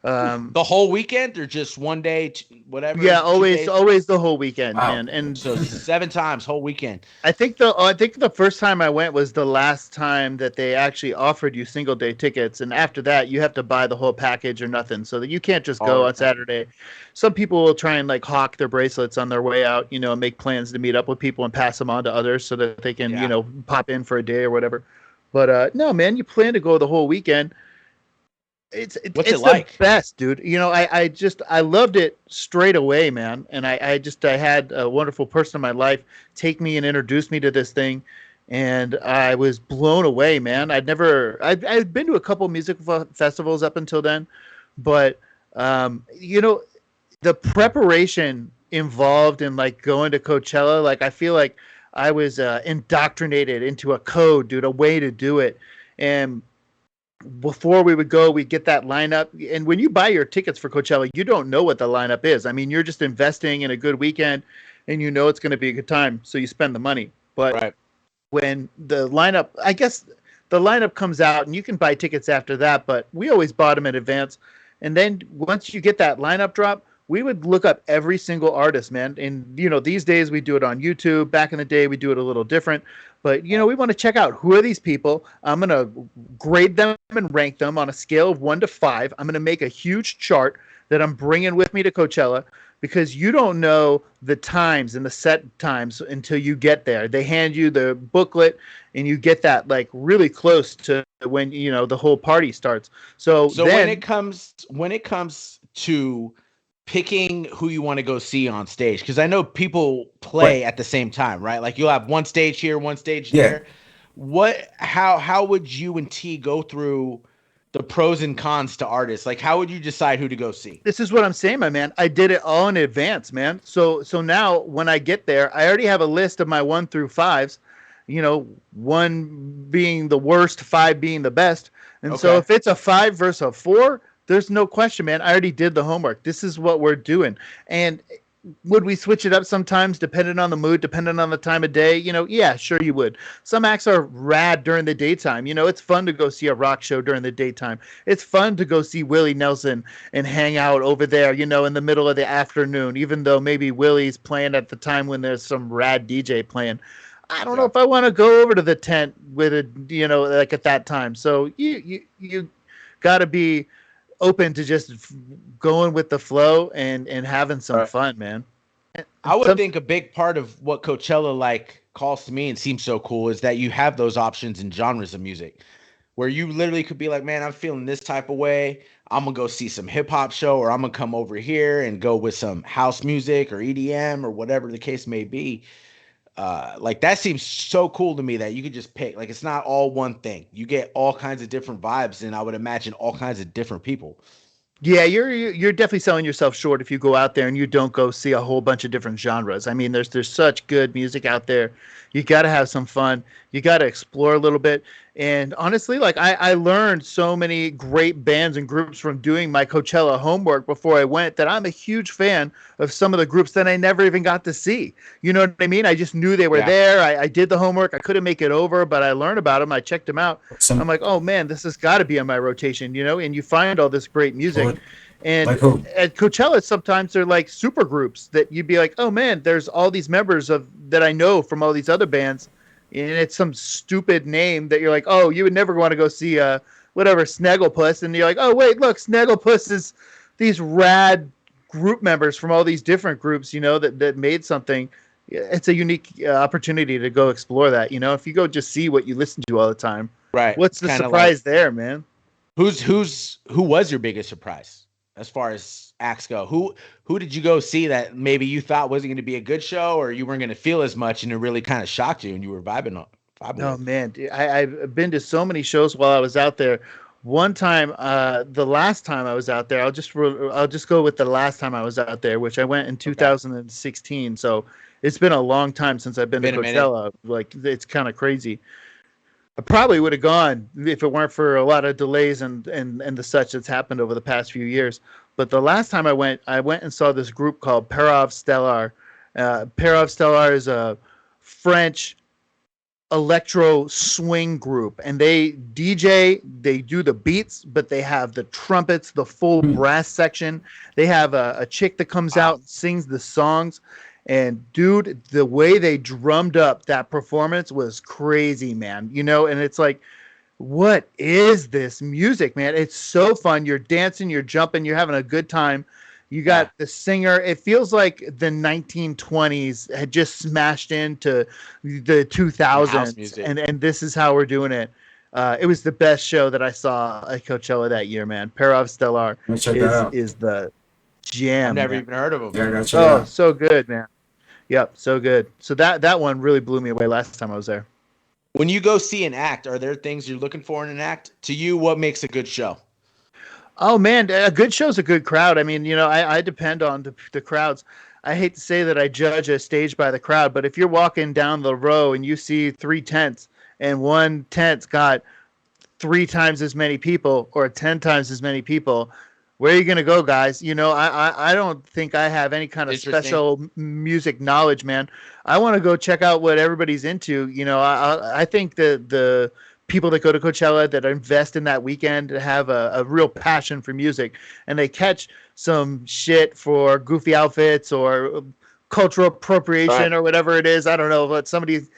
The whole weekend or just one day, whatever? Yeah, 2 always days? the whole weekend, Wow. man. And So 7 times whole weekend. I think the first time I went was the last time that they actually offered you single day tickets, and after that you have to buy the whole package or nothing, so that you can't just go Oh, on Saturday. Some people will try and like hawk their bracelets on their way out, and make plans to meet up with people and pass them on to others so that they can, Yeah. pop in for a day or whatever. But no, man, you plan to go the whole weekend. It's What's it's it like? the best, dude. I loved it straight away, man. And I had a wonderful person in my life take me and introduce me to this thing, and I was blown away, man. I'd been to a couple music festivals up until then, but you know, the preparation involved in like going to Coachella, like I feel like I was indoctrinated into a code, dude, a way to do it. And before we would go, we'd get that lineup. And when you buy your tickets for Coachella, you don't know what the lineup is. I mean, you're just investing in a good weekend and you know it's going to be a good time. So you spend the money. But Right. when the lineup, I guess the lineup comes out and you can buy tickets after that, but we always bought them in advance. And then once you get that lineup drop, we would look up every single artist, man. And these days we do it on YouTube. Back in the day, we do it a little different. But we want to check out who are these people. I'm gonna grade them and rank them on a scale of 1 to 5. I'm gonna make a huge chart that I'm bringing with me to Coachella because you don't know the times and the set times until you get there. They hand you the booklet and you get that like really close to when the whole party starts. So So then when it comes to picking who you want to go see on stage, because I know people Right. play at the same time, right? Like you'll have one stage here, one stage Yeah. there. How would you and T go through the pros and cons to artists? Like how would you decide who to go see? this is what I'm saying, my man. I did it all in advance, man. So now when I get there, I already have a list of my 1 through 5s. One being the worst, 5 being the best. And so Okay. if it's a 5 versus a 4, there's no question, man. I already did the homework. This is what we're doing. And would we switch it up sometimes, depending on the mood, depending on the time of day? Yeah, sure you would. Some acts are rad during the daytime. It's fun to go see a rock show during the daytime. It's fun to go see Willie Nelson and hang out over there, in the middle of the afternoon, even though maybe Willie's playing at the time when there's some rad DJ playing. I don't know Yeah. if I want to go over to the tent with it, like at that time. So you got to be open to just going with the flow and having some Right. fun, man. I would Some, think a big part of what Coachella like calls to me and seems so cool is that you have those options in genres of music where you literally could be like, man, I'm feeling this type of way. I'm gonna go see some hip hop show, or I'm gonna come over here and go with some house music or EDM or whatever the case may be. Like that seems so cool to me that you could just pick. Like it's not all one thing. You get all kinds of different vibes, and I would imagine all kinds of different people. Yeah, you're definitely selling yourself short if you go out there and you don't go see a whole bunch of different genres. I mean, there's such good music out there. You got to have some fun. You got to explore a little bit. And honestly, like I learned so many great bands and groups from doing my Coachella homework before I went that I'm a huge fan of some of the groups that I never even got to see. You know what I mean? I just knew they were Yeah. there. I did the homework. I couldn't make it over, but I learned about them. I checked them out. I'm Some like, oh man, this has got to be on my rotation, and you find all this great music. like And like who? at Coachella, sometimes they're like super groups that you'd be like, oh man, there's all these members of that I know from all these other bands, and it's some stupid name that you're like, oh, you would never want to go see whatever Snagglepuss, and you're like, oh wait, look, Snagglepuss is these rad group members from all these different groups, that made something. It's a unique opportunity to go explore that. If you go just see what you listen to all the time, Right. what's It's the kind of like surprise there, man? who was your biggest surprise as far as acts go? Who did you go see that maybe you thought wasn't going to be a good show, or you weren't going to feel as much, and it really kind of shocked you and you were vibing Oh with? man, dude, I've been to so many shows while I was out there. One time, the last time I was out there, I'll just go with the last time I was out there, which I went in Okay. 2016. So it's been a long time since I've been to Been a minute. Coachella. Like it's kind of crazy. I probably would have gone if it weren't for a lot of delays and the such that's happened over the past few years. But the last time I went and saw this group called Parov Stellar. Parov Stellar is a French electro swing group, and they DJ, they do the beats, but they have the trumpets, the full Hmm. brass section. They have a chick that comes Wow. out and sings the songs. And dude, the way they drummed up that performance was crazy, man. And it's like, what is this music, man? It's so fun. You're dancing, you're jumping, you're having a good time. You Yeah. got the singer. It feels like the 1920s had just smashed into the Some house 2000s, music. and this is how we're doing it. It was the best show that I saw at Coachella that year, man. Parov Stellar Let's check that is out. is the I've jam, never man. even heard of them. Yeah, I gotta check it Oh, out. so good, man. Yep, so good. So that one really blew me away last time I was there. When you go see an act, are there things you're looking for in an act? To you, what makes a good show? Oh man, a good show's a good crowd. I mean, I depend on the crowds. I hate to say that I judge a stage by the crowd, but if you're walking down the row and you see three tents and one tent's got three times as many people or 10 times as many people, where are you going to go, guys? I don't think I have any kind of Interesting. special music knowledge, man. I want to go check out what everybody's into. I think the people that go to Coachella that invest in that weekend have a real passion for music, and they catch some shit for goofy outfits or cultural appropriation Right. or whatever it is. I don't know, but somebody's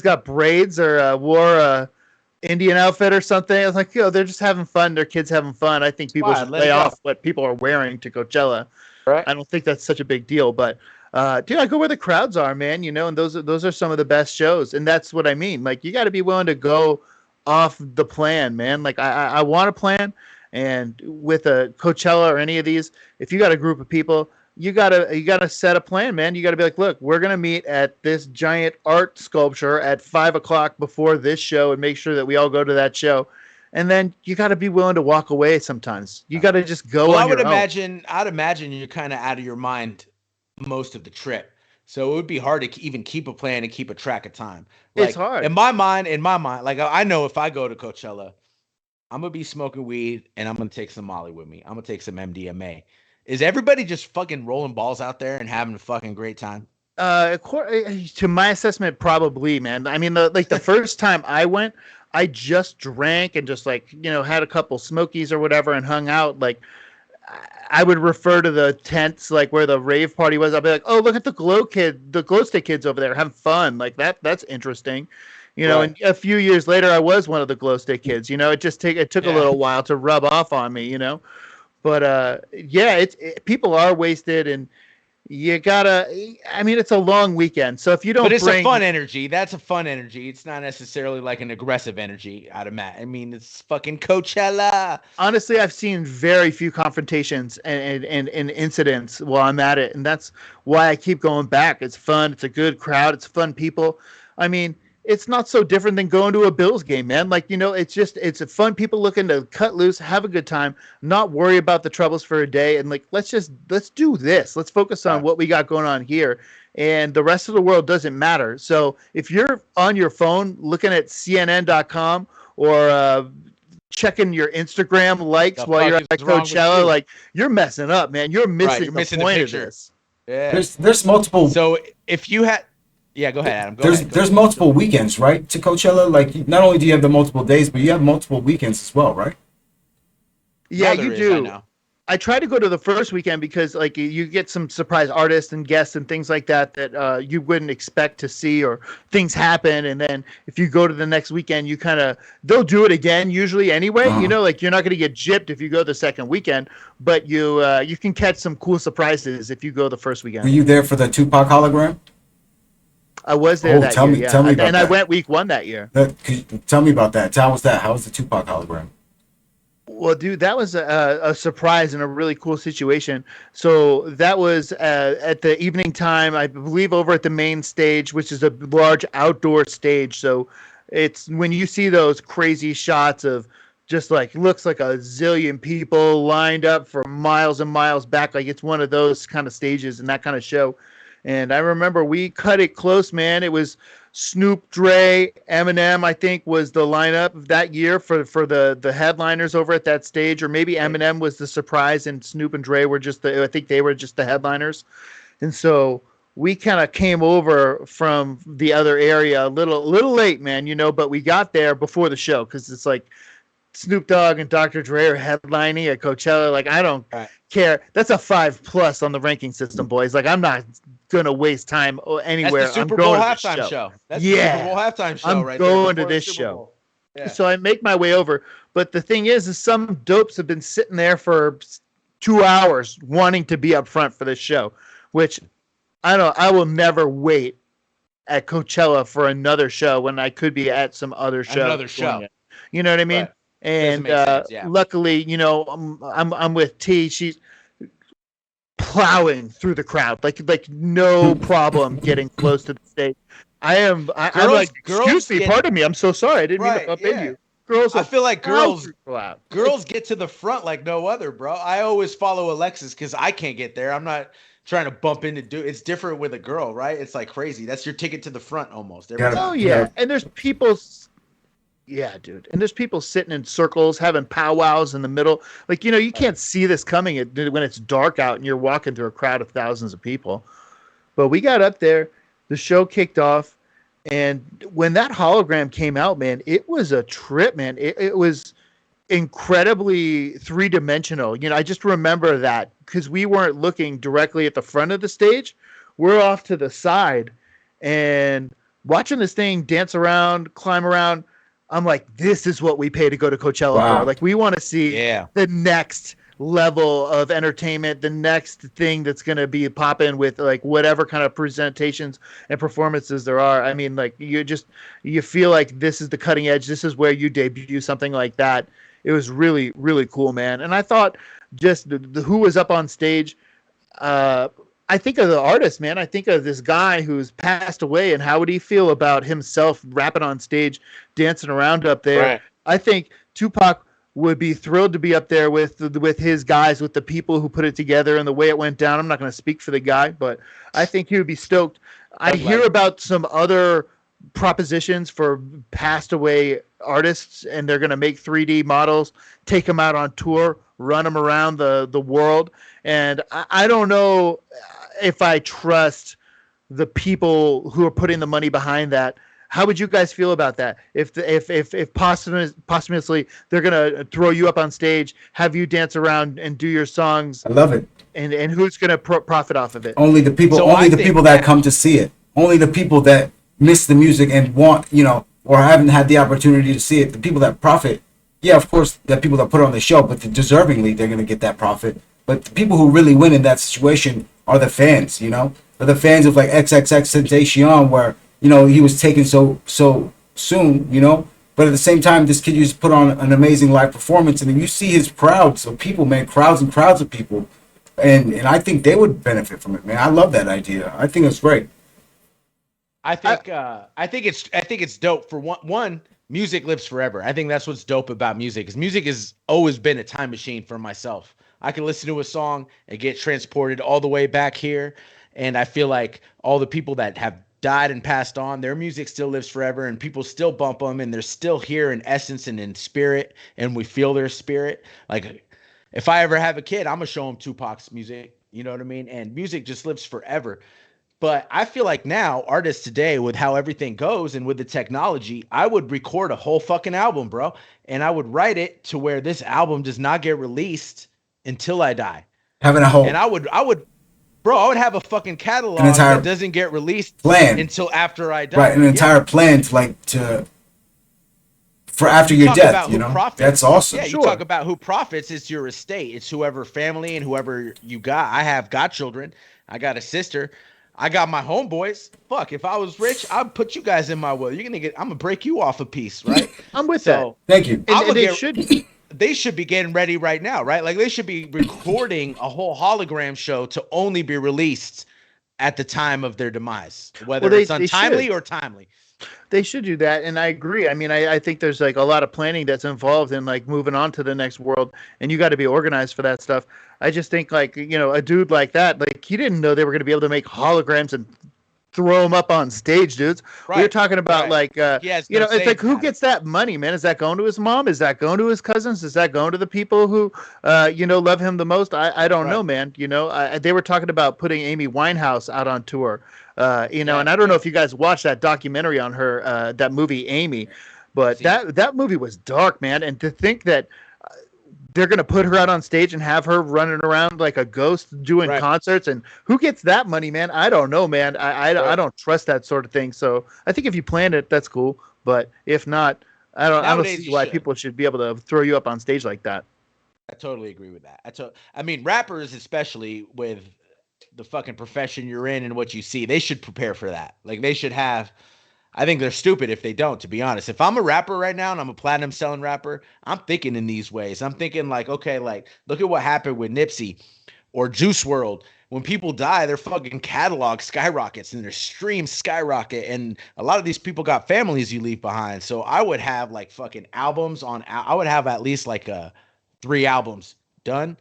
got braids or wore a Indian outfit or something. I was like, they're just having fun. Their kids having fun. I think people Fine, should let lay it go. off what people are wearing to Coachella. Right. I don't think that's such a big deal, but dude, I go where the crowds are, man. And those are some of the best shows, and that's what I mean. Like, you got to be willing to go off the plan, man. Like, I want a plan, and with a Coachella or any of these, if you got a group of people, you gotta set a plan, man. You gotta be like, look, we're gonna meet at this giant art sculpture at 5 o'clock before this show, and make sure that we all go to that show. And then you got to be willing to walk away sometimes. You got to just go Well, on your own. I'd imagine you're kind of out of your mind most of the trip. So it would be hard to even keep a plan and keep a track of time. It's Like hard. in my mind, like I know if I go to Coachella, I'm gonna be smoking weed and I'm gonna take some Molly with me. I'm gonna take some MDMA. Is everybody just fucking rolling balls out there and having a fucking great time? To my assessment, probably, man. I mean, the first time I went, I just drank and just like had a couple smokies or whatever and hung out. Like, I would refer to the tents like where the rave party was. I'd be like, oh, look at the glow stick kids over there having fun. Like that's interesting. Right. And a few years later, I was one of the glow stick kids. It took a Yeah. little while to rub off on me. But yeah, people are wasted, and you gotta. I mean, it's a long weekend, so if you don't But it's a bring, fun energy. That's a fun energy. It's not necessarily like an aggressive energy out of Matt. I mean, it's fucking Coachella. honestly, I've seen very few confrontations and incidents while I'm at it, and that's why I keep going back. It's fun. It's a good crowd. It's fun people. I mean, it's not so different than going to a Bills game, man. Like, it's a fun people looking to cut loose, have a good time, not worry about the troubles for a day, and like let's do this. Let's focus on what we got going on here, and the rest of the world doesn't matter. So if you're on your phone looking at CNN.com or checking your Instagram likes The while you're fuck at is wrong with Coachella, you? like you're messing up, man. You're missing You're the missing the point of picture. this. Yeah. There's multiple So if you had, yeah, go ahead, Adam. Go there's ahead. Go there's ahead. multiple weekends, right? To Coachella, like not only do you have the multiple days, but you have multiple weekends as well, right? Yeah, Now there you is, do. I know. I try to go to the first weekend because like you get some surprise artists and guests and things like that you wouldn't expect to see, or things happen, and then if you go to the next weekend, they'll do it again usually anyway. Like you're not going to get gypped if you go the second weekend, but you can catch some cool surprises if you go the first Were weekend. you there for the Tupac hologram? I was there that tell year, me, yeah, tell me about and I that. went week 1 that year. Tell me about that. How was that? How was the Tupac hologram? Well, dude, that was a surprise and a really cool situation. So that was at the evening time, I believe, over at the main stage, which is a large outdoor stage. So it's when you see those crazy shots of just like looks like a zillion people lined up for miles and miles back, like it's one of those kind of stages and that kind of show. And I remember we cut it close, man. It was Snoop, Dre, Eminem, I think, was the lineup that year for the headliners over at that stage, or maybe Eminem was the surprise and Snoop and Dre were I think they were just the headliners. And so we kind of came over from the other area a little late, man, but we got there before the show because it's like Snoop Dogg and Dr. Dre are headlining at Coachella. Like, I don't Right. care. That's a 5+ on the ranking system, boys. Like, I'm not gonna waste time That's anywhere. the Super I'm Bowl going to this halftime show. That's Yeah. the Super Bowl halftime show I'm right going there. to before the this Super show. Bowl. Yeah. So I make my way over. But the thing is some dopes have been sitting there for 2 hours wanting to be up front for this show, which I will never wait at Coachella for another show when I could be at some other show. Another show. doing it. You know what I mean? Right. And make sense, yeah. luckily, I'm with T. She's plowing through the crowd, like no problem getting close to the stage. I'm like, excuse Girls me, get pardon me. I'm so sorry. I didn't mean to right, bump into yeah. you. Girls I will feel like pound girls people out. girls get to the front like no other, bro. I always follow Alexis because I can't get there. I'm not trying to bump into dude. It's different with a girl, right? It's like crazy. That's your ticket to the front almost every Gotta, Oh time. you yeah, gotta, and there's people. Yeah, dude. And there's people sitting in circles having powwows in the middle. Like, you Right. can't see this coming when it's dark out and you're walking through a crowd of thousands of people. But we got up there, the show kicked off, and when that hologram came out, man, it was a trip, man. It was incredibly three-dimensional. I just remember that because we weren't looking directly at the front of the stage. We're off to the side and watching this thing dance around, climb around. I'm like, this is what we pay to go to Coachella for. wow. Like, we want to see Yeah. the next level of entertainment, the next thing that's going to be popping with like whatever kind of presentations and performances there are. I mean, like, you feel like this is the cutting edge. This is where you debut something like that. It was really, really cool, man. And I thought just the who was up on stage. I think of the artist, man. I think of this guy who's passed away, and how would he feel about himself rapping on stage, dancing around up there? Right. I think Tupac would be thrilled to be up there with his guys, with the people who put it together and the way it went down. I'm not going to speak for the guy, but I think he would be stoked. I Thug hear life. about some other propositions for passed away artists, and they're going to make 3D models, take them out on tour, run them around the world. And I don't know if I trust the people who are putting the money behind that. How would you guys feel about that? If posthumously they're gonna throw you up on stage, have you dance around and do your songs, I love it. and who's gonna profit off of it? So Only I the think people that come to see it, only the people that miss the music and want, or haven't had the opportunity to see it, the people that profit. Yeah, of course, the people that put on the show, but deservingly, they're gonna get that profit. But the people who really win in that situation are the fans, are the fans of like XXX Tentacion, where he was taken so soon, But at the same time, this kid used to put on an amazing live performance, and then you see his crowds of people, man, crowds and crowds of people, and I think they would benefit from it, man. I love that idea. I think it's great. I, I think it's dope for one music lives forever. I think that's what's dope about music. Cuz music has always been a time machine for myself. I can listen to a song and get transported all the way back here, and I feel like all the people that have died and passed on, their music still lives forever and people still bump them and they're still here in essence and in spirit and we feel their spirit. Like if I ever have a kid, I'm going to show him Tupac's music, you know what I mean? And music just lives forever. But I feel like now artists today, with how everything goes and with the technology, I would record a whole fucking album, bro. And I would write it to where this album does not get released until I die. Having a And whole bro, I would have a fucking an catalog that entire doesn't get released plan, until after I die. right? An Yeah. entire plan to for after You your talk death. about who That's profits. awesome. Yeah, you sure. talk about who profits. It's your estate. It's whoever family and whoever you got. I have godchildren. I got a sister. I got my homeboys. Fuck, if I was rich, I'd put you guys in my will. I'm gonna break you off a piece, right? I'm with that. So Thank you. And, I'm and gonna they get should. they should be getting ready right now, right? Like they should be recording a whole hologram show to only be released at the time of their demise, Well, whether it's they should. untimely or timely. They should do that, and I agree. I mean, I think there's like a lot of planning that's involved in like moving on to the next world, and you got to be organized for that stuff. I just think like a dude like that, like he didn't know they were going to be able to make holograms and throw them up on stage, dudes. We were Right, talking about right. like He has no it's say like in who that. gets that money, man? Is that going to his mom? Is that going to his cousins? Is that going to the people who love him the most? I don't know, Right. man. They were talking about putting Amy Winehouse out on tour. Yeah, And I don't know yeah. if you guys watched that documentary on her, that movie Amy, but See, that movie was dark, man. And to think that they're gonna put her out on stage and have her running around like a ghost doing right, concerts, and who gets that money, man? I don't know, man. I right. don't trust that sort of thing. So I think if you plan it, that's cool. But if not, I don't Nowadays see you why should. people should be able to throw you up on stage like that. I totally agree with that. I mean, rappers, especially with the fucking profession you're in and what you see, they should prepare for that. Like they should have. I think they're stupid if they don't. To be honest, if I'm a rapper right now and I'm a platinum selling rapper, I'm thinking in these ways. I'm thinking like, okay, like look at what happened with Nipsey. or Juice World. When people die, their fucking catalog skyrockets and their streams skyrocket. And a lot of these people got families you leave behind. So I would have like fucking albums on. I would have at least like 3 albums done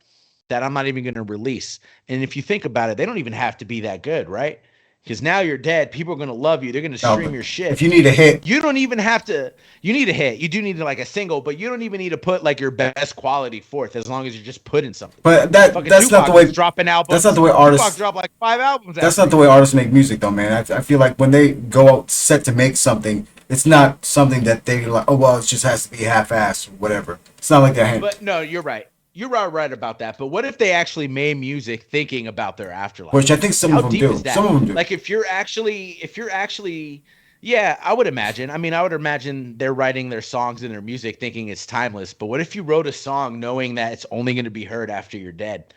that I'm not even going to release. And if you think about it, they don't even have to be that good, right? Because now you're dead. People are going to love you. They're going to No, stream but your shit. if you need a hit, You don't even have to. You need a hit. You do need to like a single, but you don't even need to put like your best quality forth as long as you're just putting something. but Fucking that's not Tupac the way. was dropping That's albums. not the way Tupac artists. dropped like 5 albums. That's After not the way artists make music, though, man. I feel like when they go out set to make something, it's not something that they like. Oh well, it just has to be half-assed or whatever. It's not like that. But no, you're right. You're right about that. But what if they actually made music thinking about their afterlife? Which I think some How of them deep do. is that? Some of them do. Like if you're actually, yeah, I would imagine. I mean, I would imagine they're writing their songs and their music thinking it's timeless. But what if you wrote a song knowing that it's only going to be heard after you're dead?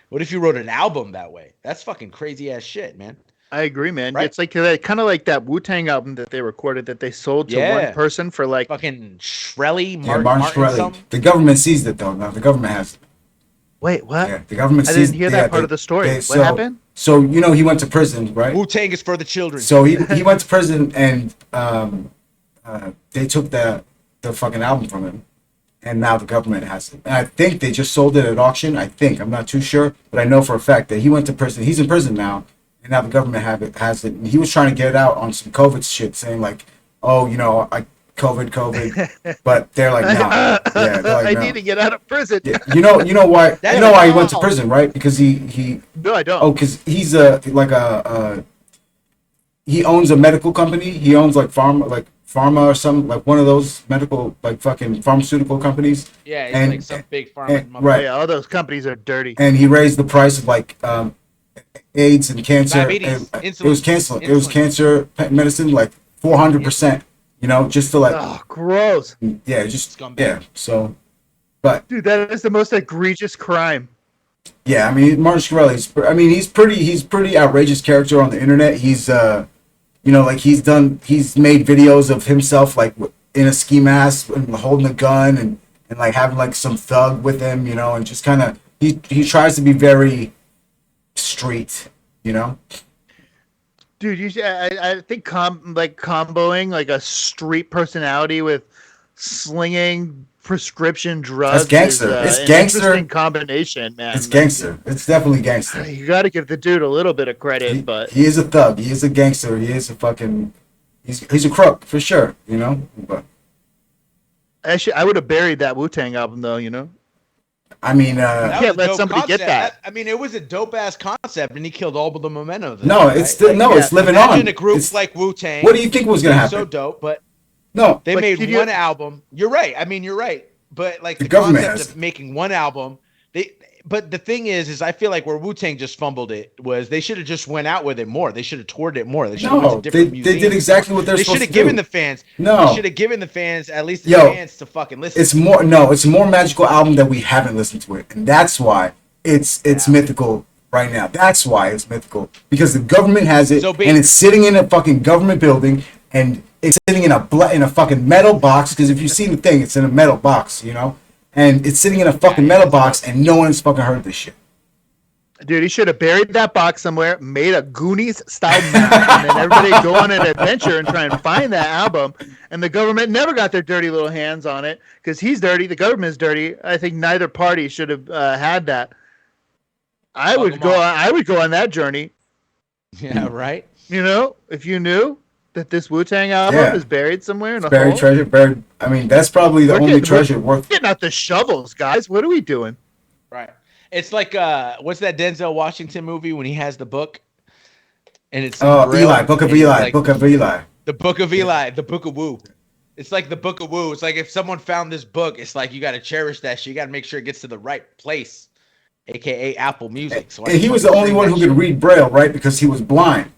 What if you wrote an album that way? That's fucking crazy ass shit, man. I agree, man. Right? It's like kind of like that Wu-Tang album that they recorded that they sold to one Yeah. person for like. Fucking Shkreli, Yeah, Martin Martin Shkreli. something. The government sees it though. Now the government has it. Wait, what? Yeah, the government I sees. didn't hear yeah, that part of the story. What so, happened? So you know he went to prison, right? Wu-Tang is for the children. So he went to prison and they took the fucking album from him, and now the government has it. And I think they just sold it at auction. I think I'm not too sure, but I know for a fact that he went to prison. He's in prison now, and now the government has it. And he was trying to get it out on some COVID shit, saying like, oh, you know, COVID, but they're like, no, yeah, they're like, I no. need to get out of prison. Yeah, you know why? That's You know why he went to wild. prison, right? Because he No, I don't. oh, because he's he owns a medical company. He owns like pharma or some like one of those medical like fucking pharmaceutical companies. Yeah, he's and- like some big farm. right. Yeah, all those companies are dirty. And he raised the price of like AIDS and cancer. Diabetes, and insulin, it was cancer. It was insulin. cancer medicine like 400%. You know, just to like Oh, gross. yeah, just Scumbag. yeah. So, but Dude, that is the most egregious crime. yeah, I mean Martin Shkreli. I mean he's pretty outrageous character on the internet. He's you know, like he's made videos of himself like in a ski mask and holding a gun and like having like some thug with him, you know, and just kind of he tries to be very street, you know. Dude, I think comboing like a street personality with slinging prescription drugs. That's gangster. Is, It's an gangster. interesting combination, man. It's gangster. It's definitely gangster. You got to give the dude a little bit of credit, He, but he is a thug. He is a gangster. He is a fucking. He's a crook for sure, you know. But actually, I would have buried that Wu-Tang album though. You know, I mean, That can't was a let dope somebody get concept. that. I mean, it was a dope ass concept, and he killed all but the momentum of it. no, it's still no, it's living on. Imagine a group It's- like Wu-Tang. what do you think was gonna happen? So dope, but No, they But made could you- one album. You're right. I mean, you're right. But like The the, government concept has of it. making one album, they. But the thing is I feel like where Wu-Tang just fumbled it was they should have just went out with it more. They should have toured it more. They should have no, went to they different museums. did exactly what they're They supposed should to have given do. the fans. No. They should have given the fans at least a Yo, chance to fucking listen. It's more no, it's a more magical album that we haven't listened to it, and that's why it's mythical right now. That's why it's mythical because the government has it, So be- and it's sitting in a fucking government building, and it's sitting in a fucking metal box. Because if you see the thing, it's in a metal box, you know, and it's sitting in a fucking Yeah, metal box, and no one's fucking heard this shit. dude, he should have buried that box somewhere, made a Goonies style map, and then everybody go on an adventure and try and find that album. And the government never got their dirty little hands on it because he's dirty, the government's dirty. I think neither party should have had that. I Fuck would 'em go. all. I would go on that journey. Yeah, right. You know, if you knew that this Wu-Tang album Yeah. is buried somewhere in a Buried hole. treasure, buried. I mean, that's probably the We're only getting- treasure worth. Getting out the shovels, guys. What are we doing? Right. It's like what's that Denzel Washington movie when he has the book? And it's Oh, in Braille, Eli, Book of and it's Eli, like Book of Eli. the Book of Eli, the Book of Wu. It's like the Book of Wu. It's like if someone found this book, it's like you got to cherish that shit. You got to make sure it gets to the right place, aka Apple Music. So I And he was the fucking only bring one that who could shit. read Braille, right? Because he was blind.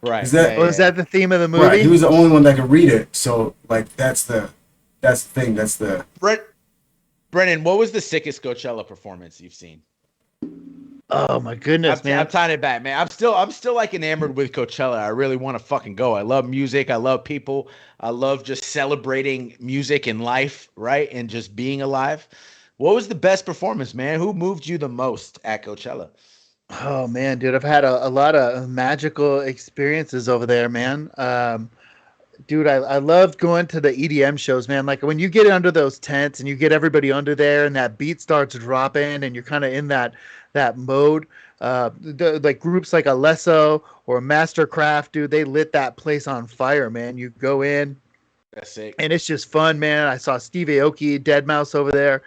Right. Is that- yeah, Was yeah. that the theme of the movie? Right, he was the only one that could read it. So like that's the thing. That's the Brennan, what was the sickest Coachella performance you've seen? Oh my goodness, I'm man! tying it back, man. I'm still like enamored with Coachella. I really want to fucking go. I love music. I love people. I love just celebrating music and life, right? And just being alive. What was the best performance, man? Who moved you the most at Coachella? Oh man, dude, I've had a lot of magical experiences over there, man. Dude, I loved going to the EDM shows, man. Like when you get under those tents and you get everybody under there and that beat starts dropping and you're kind of in that mode. Like groups like Alesso or Mastercraft, dude, they lit that place on fire, man. You go in That's sick. and it's just fun, man. I saw Steve Aoki, Dead Mouse over there.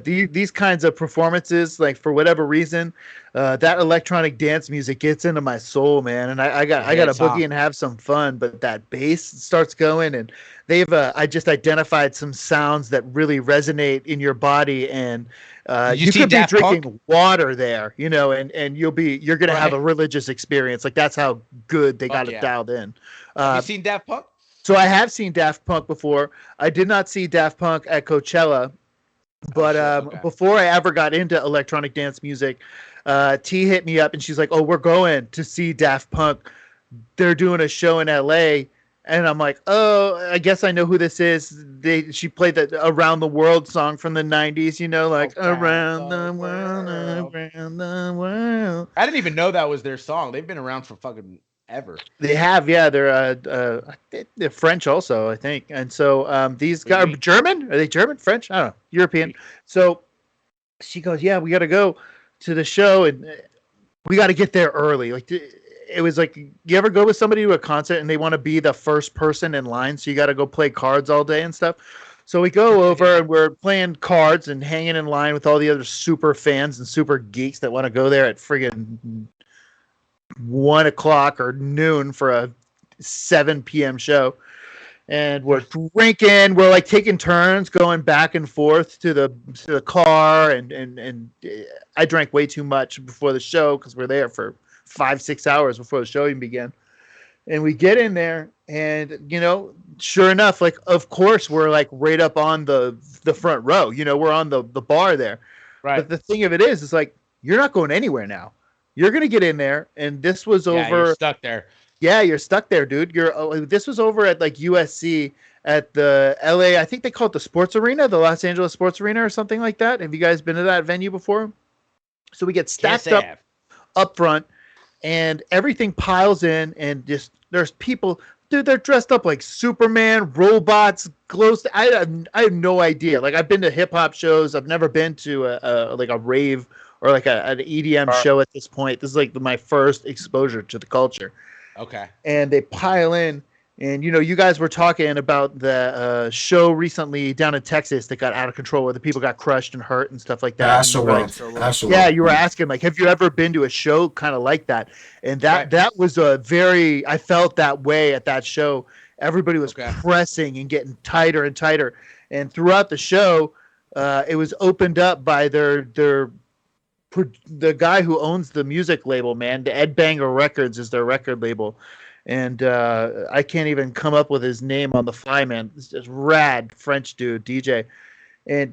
These kinds of performances, like for whatever reason, that electronic dance music gets into my soul, man. And I got to It's boogie hot. and have some fun, but that bass starts going, and they've I just identified some sounds that really resonate in your body, and Did you you see could be Daft Punk? drinking water there, you know, and you're gonna have Right. a religious experience. Like that's how good they got Fuck it yeah. dialed in. Have you Uh, seen Daft Punk? so I have seen Daft Punk before. I did not see Daft Punk at Coachella, Oh but shit. Okay. before I ever got into electronic dance music, T hit me up and she's like, "Oh, we're going to see Daft Punk. They're doing a show in LA." And I'm like, "Oh, I guess I know who this is." She played the "Around the World" song from the '90s, you know, like Around "Around the the World, world. Around the World." I didn't even know that was their song. They've been around for fucking ever. They have, yeah. They're French also, I think. And so these guys are Really? German. Are they German, French? I don't know. European. So she goes, "Yeah, we got to go to the show, and we got to get there early." Like it was like, you ever go with somebody to a concert and they want to be the first person in line, so you got to go play cards all day and stuff. So we go over and we're playing cards and hanging in line with all the other super fans and super geeks that want to go there at friggin' 1 o'clock or noon for a 7 p.m. show. And we're drinking. We're like taking turns going back and forth to the car, and I drank way too much before the show because we're there for 5-6 hours before the show even began. And we get in there, and sure enough, like of course we're like right up on the front row. We're on the bar there. Right. But the thing of it is like you're not going anywhere now. You're gonna get in there, and this was Yeah, you're over. stuck there. Yeah, you're stuck there, dude. This was over at like USC at the LA. I think they call it the Sports Arena, the Los Angeles Sports Arena, or something like that. Have you guys been to that venue before? So we get Can't stacked say I have. up front, and everything piles in, and just there's people. Dude, they're dressed up like Superman, robots, glows. I have no idea. Like I've been to hip hop shows. I've never been to a rave or like an EDM show at this point. This is like my first exposure to the culture. Okay. And they pile in. And you guys were talking about the show recently down in Texas that got out of control, where the people got crushed and hurt and stuff like that. And you were like, yeah, you were asking like, have you ever been to a show kind of like that? And that was a very, I felt that way at that show. Everybody was pressing and getting tighter and tighter. And throughout the show, it was opened up by the guy who owns the music label, man. The Ed Banger Records is their record label. And I can't even come up with his name on the fly, man. It's just rad French dude, DJ. And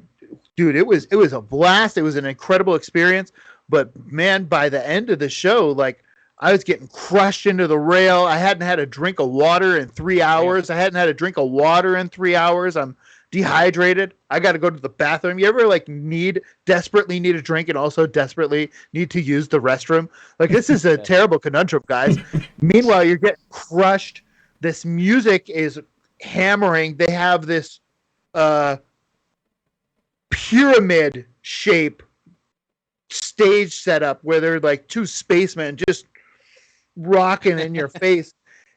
dude, it was a blast. It was an incredible experience. But man, by the end of the show, like I was getting crushed into the rail. I hadn't had a drink of water in 3 hours. I'm dehydrated. I got to go to the bathroom. You ever like desperately need a drink and also desperately need to use the restroom? Like this is a terrible conundrum, guys. Meanwhile, you're getting crushed. This music is hammering. They have this pyramid shape stage setup where they're like two spacemen just rocking in your face.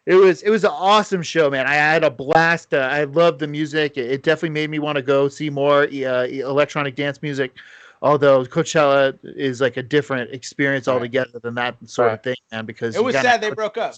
It was an awesome show, man. I had a blast. I loved the music. It definitely made me want to go see more electronic dance music. Although Coachella is like a different experience altogether than that sort of thing, man. Because it was sad they broke up.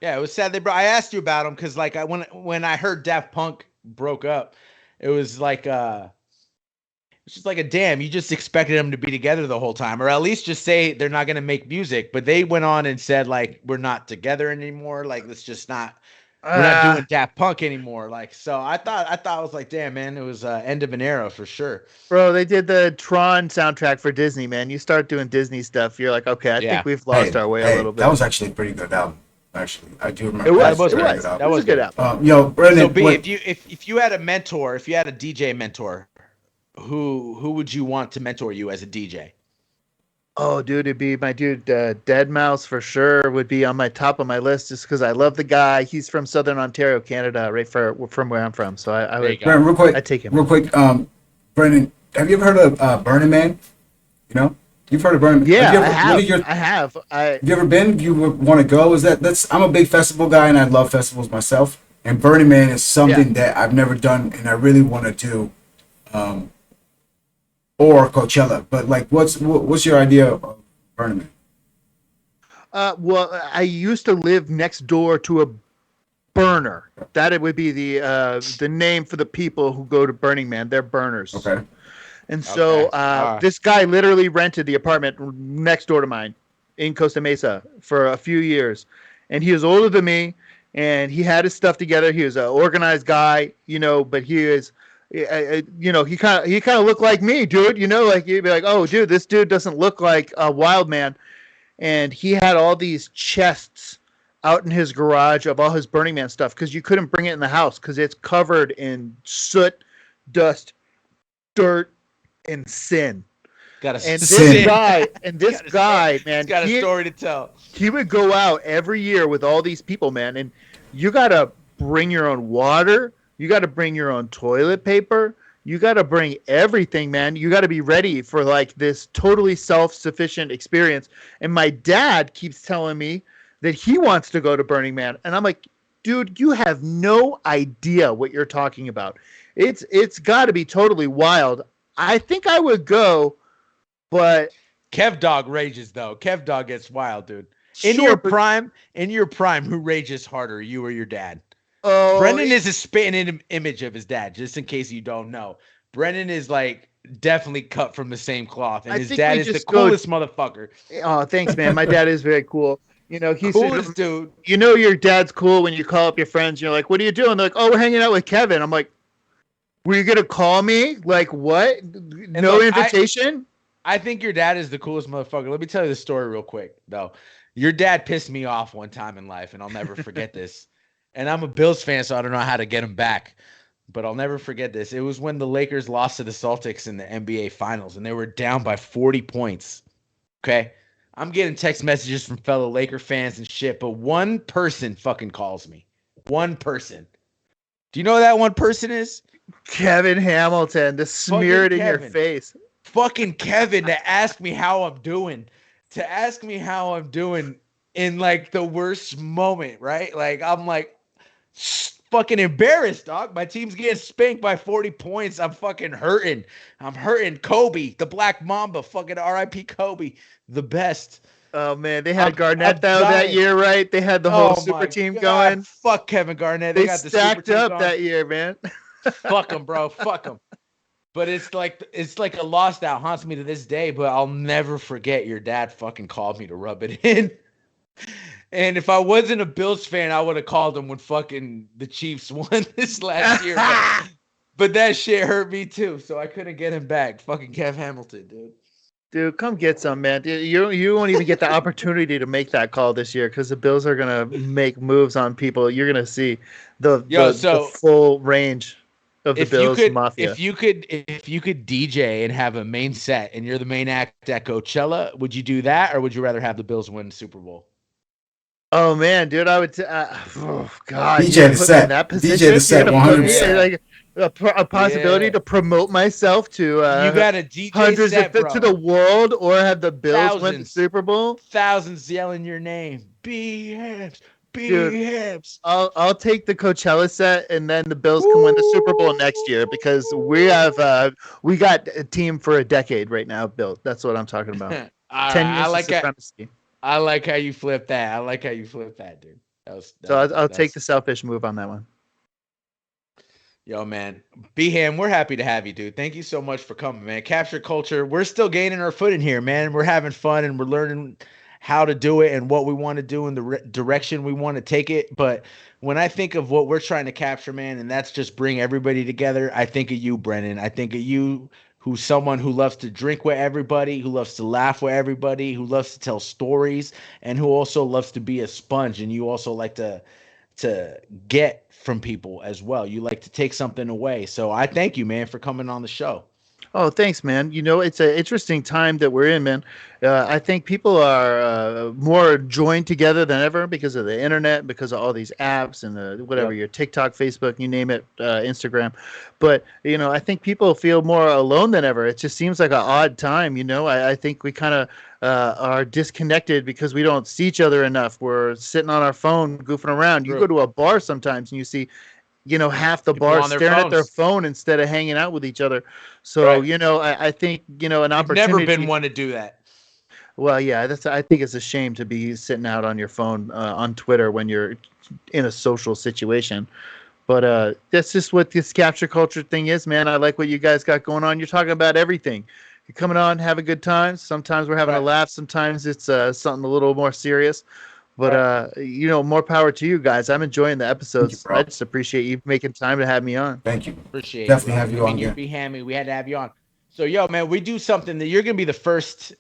Yeah, it was sad they broke. I asked you about them because like when I heard Daft Punk broke up, it was like it's just like a damn. You just expected them to be together the whole time, or at least just say they're not going to make music. But they went on and said like we're not together anymore. Like it's just not. We're not doing Daft Punk anymore. Like so, I thought I was like, damn, man, it was end of an era for sure. Bro, they did the Tron soundtrack for Disney, man. You start doing Disney stuff, you're like, okay, I think we've lost our way a little bit. That was actually a pretty good album. Actually, I do remember. It was a good album. Yo, Brendan, So B, if you had a mentor, if you had a DJ mentor, who would you want to mentor you as a DJ? Oh, dude, it'd be my dude, Dead Mouse for sure would be on my top of my list just because I love the guy. He's from Southern Ontario, Canada, from where I'm from. So I There you would, go. Brandon, I'd take him. real quick, Brandon, have you ever heard of Burning Man? You know, you've heard of Burning. Have Yeah, you I ever? What are have. your? I have. I Have you ever been? Do you want to go? Is that's? I'm a big festival guy, and I love festivals myself. And Burning Man is Yeah. something that I've never done, and I really want to do. Um, or Coachella, but like, what's your idea of Burning Man? Well, I used to live next door to a burner. That it would be the name for the people who go to Burning Man. They're burners. Okay. And so Okay. All right. this guy literally rented the apartment next door to mine in Costa Mesa for a few years. And he was older than me and he had his stuff together. He was an organized guy, but he is, he kind of looked like me, dude. Like you'd be like, oh, dude, this dude doesn't look like a wild man. And he had all these chests out in his garage of all his Burning Man stuff because you couldn't bring it in the house because it's covered in soot, dust, dirt, and sin. Got a And Sin. this guy, He's man, got a story to tell. he would go out every year with all these people, man, and you gotta bring your own water, you gotta bring your own toilet paper, you gotta bring everything, man. You gotta be ready for like this totally self-sufficient experience. And my dad keeps telling me that he wants to go to Burning Man, and I'm like, dude, you have no idea what you're talking about. It's got to be totally wild. I think I would go, but Kev Dog rages though. Kev Dog gets wild, dude. sure, but In your prime, who rages harder, you or your dad? oh, Brendan is a spitting image of his dad, just in case you don't know. Brendan is like definitely cut from the same cloth, and I his think dad we is the just go. coolest motherfucker. Oh, thanks, man. My dad is very cool. He's Coolest dude. your dad's cool when you call up your friends. And you're like, "What are you doing?" They're like, "Oh, we're hanging out with Kevin." I'm like, "Were you gonna call me? Like, what? No Look, invitation?" I think your dad is the coolest motherfucker. Let me tell you the story real quick, though. Your dad pissed me off one time in life, and I'll never forget this. And I'm a Bills fan, so I don't know how to get him back. But I'll never forget this. It was when the Lakers lost to the Celtics in the NBA Finals, and they were down by 40 points. Okay? I'm getting text messages from fellow Laker fans and shit, but one person fucking calls me. One person. Do you know who that one person is? Kevin Hamilton, to smear Fucking it in your Kevin. face. Fucking Kevin to ask me how I'm doing. To ask me how I'm doing in like the worst moment, right? Like I'm like fucking embarrassed, dog. My team's getting spanked by 40 points. I'm fucking hurting. I'm hurting. Kobe, the Black Mamba, fucking RIP Kobe, the best. Oh man, they had I'm Garnett though that dying. year, right? They had the whole Oh super my team god, going. fuck Kevin Garnett. They They got the super stacked team up going. that year, man. Fuck them, bro. Fuck them. But it's like a loss that haunts me to this day. But I'll never forget your dad fucking called me to rub it in. And if I wasn't a Bills fan, I would have called him when fucking the Chiefs won this last year. But that shit hurt me too, so I couldn't get him back. Fucking Kev Hamilton, dude. Dude, come get some, man. Dude, you won't even get the opportunity to make that call this year because the Bills are gonna make moves on people. You're gonna see the Yo, the so full range of the if you Bills could Mafia. if you could DJ and have a main set and you're the main act at Coachella, would you do that or would you rather have the Bills win the Super Bowl? Oh man, dude, I would. Oh God, you're DJ gonna the put me in set. that DJ position. the You're set. gonna One put hundred me in percent. Yeah. like a possibility Yeah. to promote myself to You got a DJ hundreds set, to the bro. world, or have the Bills win the Thousands. Super Bowl. Thousands yelling your name. B Habs. Dude, B Habs. I'll take the Coachella set, and then the Bills can win the Super Bowl next year because we got a team for a decade right now built. That's what I'm talking about. All right, 10 years of supremacy. I like how you flip that. I like how you flip that, dude. So I'll take the selfish move on that one. Yo, man. Beham, we're happy to have you, dude. Thank you so much for coming, man. Capture culture. We're still gaining our foot in here, man. We're having fun and we're learning how to do it and what we want to do and the direction we want to take it. But when I think of what we're trying to capture, man, and that's just bring everybody together, I think of you, Brennan. I think of you, who's someone who loves to drink with everybody, who loves to laugh with everybody, who loves to tell stories, and who also loves to be a sponge. And you also like to get from people as well. You like to take something away. So I thank you, man, for coming on the show. Oh, thanks, man. You know, it's an interesting time that we're in, man. I think people are more joined together than ever because of the internet, because of all these apps and whatever Yep. your TikTok, Facebook, you name it, Instagram. But you know, I think people feel more alone than ever. It just seems like an odd time. You know, I think we kind of are disconnected because we don't see each other enough. We're sitting on our phone, goofing around. You go True. to a bar sometimes and you see half the People bar on their staring at their phones. phone instead of hanging out with each other. So, Right. I think, an I've never been opportunity. one to do that. Well, yeah, I think it's a shame to be sitting out on your phone on Twitter when you're in a social situation. But that's just what this capture culture thing is, man. I like what you guys got going on. You're talking about everything. You're coming on, have a good time. Sometimes we're having a Right. laugh. Sometimes it's something a little more serious. But Right. more power to you guys. I'm enjoying the Thank you, episodes. I bro. just appreciate you making time to have me on. Thank you. Appreciate it, Definitely bro. have I you mean, on you're again. be hammy. We had to have you on. So, yo, man, we do something that you're gonna be the first.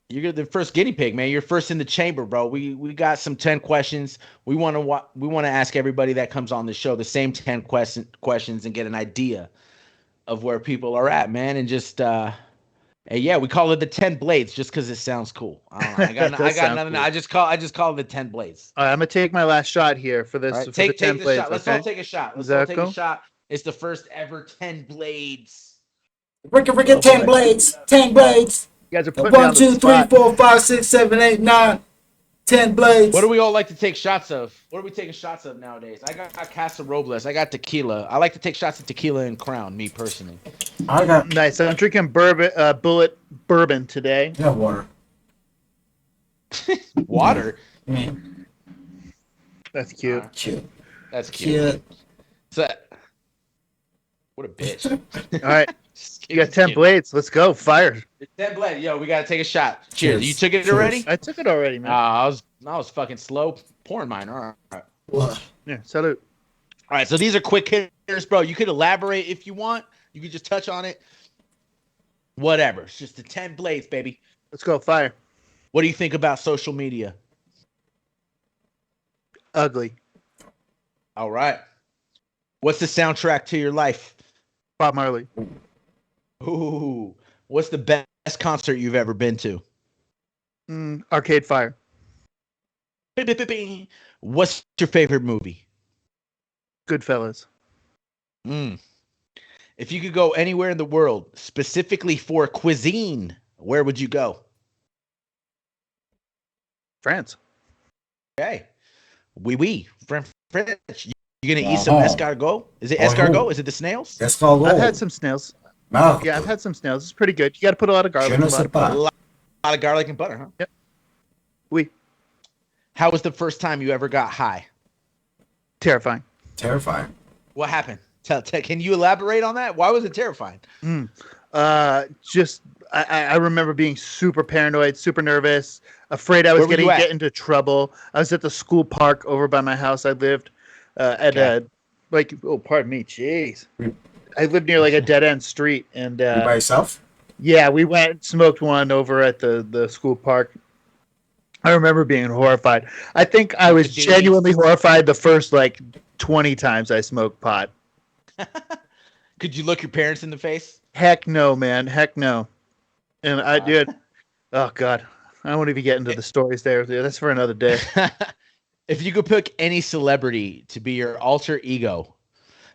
You're the first guinea pig, man. You're first in the chamber, bro. We got some 10 questions. We want to ask everybody that comes on the show the same 10 questions and get an idea of where people are at, man. And just hey, yeah, we call it the 10 blades just because it sounds cool. I don't know. That I does got sound nothing. cool. I just call it the 10 blades. All right, I'm gonna take my last shot here for All this right, for the take 10 the shot. blades. Let's all Okay, take a shot. is Let's all that take a cool? shot. It's the first ever 10 blades. Ricky, Oh 10 boy, blades, 10 blades. you guys are putting me One, on the two, three, spot. 4, 5, 6, 7, 8, 9, 10 What do blades. we all like to take shots of? What are we taking shots of nowadays? I got Casa Robles. I got tequila. I like to take shots of tequila and Crown, me personally. I got, Nice. I'm drinking bourbon, bullet bourbon today. yeah, water. Yeah. Water. Yeah. That's cute. Cute. That's cute. Cute. So, what a bitch. All right, Just you got kidding, 10 kidding. blades. Let's go. Fire. It's 10 blade. Yo, we gotta take a shot. Cheers. Cheers. You took it Cheers. already? I took it already, man. I was fucking slow pouring mine. All right. What? Yeah, salute. All right. So these are quick hitters, bro. You could elaborate if you want. You could just touch on it. Whatever. It's just the 10 blades, baby. Let's go. Fire. What do you think about social media? Ugly. All right. What's the soundtrack to your life? Bob Marley. Ooh. What's the best concert you've ever been to? Arcade Fire. What's your favorite movie? Goodfellas. Mm. If you could go anywhere in the world, specifically for cuisine, where would you go? France. Okay. Oui. French. You gonna eat some Uh-huh. escargot? Is it Oh, escargot? Is it the snails? That's called I've had some snails. Mouth. Yeah, I've had some snails. It's pretty good. You got to put a lot of garlic. Je ne A lot sais of pas. A lot of garlic and butter, huh? Yep. Oui. How was the first time you ever got high? Terrifying. Terrifying. What happened? Can you elaborate on that? Why was it terrifying? Just I remember being super paranoid, super nervous, afraid I was Where were you at? get into trouble. I was at the school park over by my house. I lived at Okay. pardon me, jeez. I lived near like a dead end street, and You by yourself? yeah, we went and smoked one over at the school park. I remember being horrified. I think I was Dude. genuinely horrified the first like 20 times I smoked pot. Could you look your parents in the face? Heck no, man. Heck no. And I did. Oh God, I won't even get into the stories there. That's for another day. If you could pick any celebrity to be your alter ego,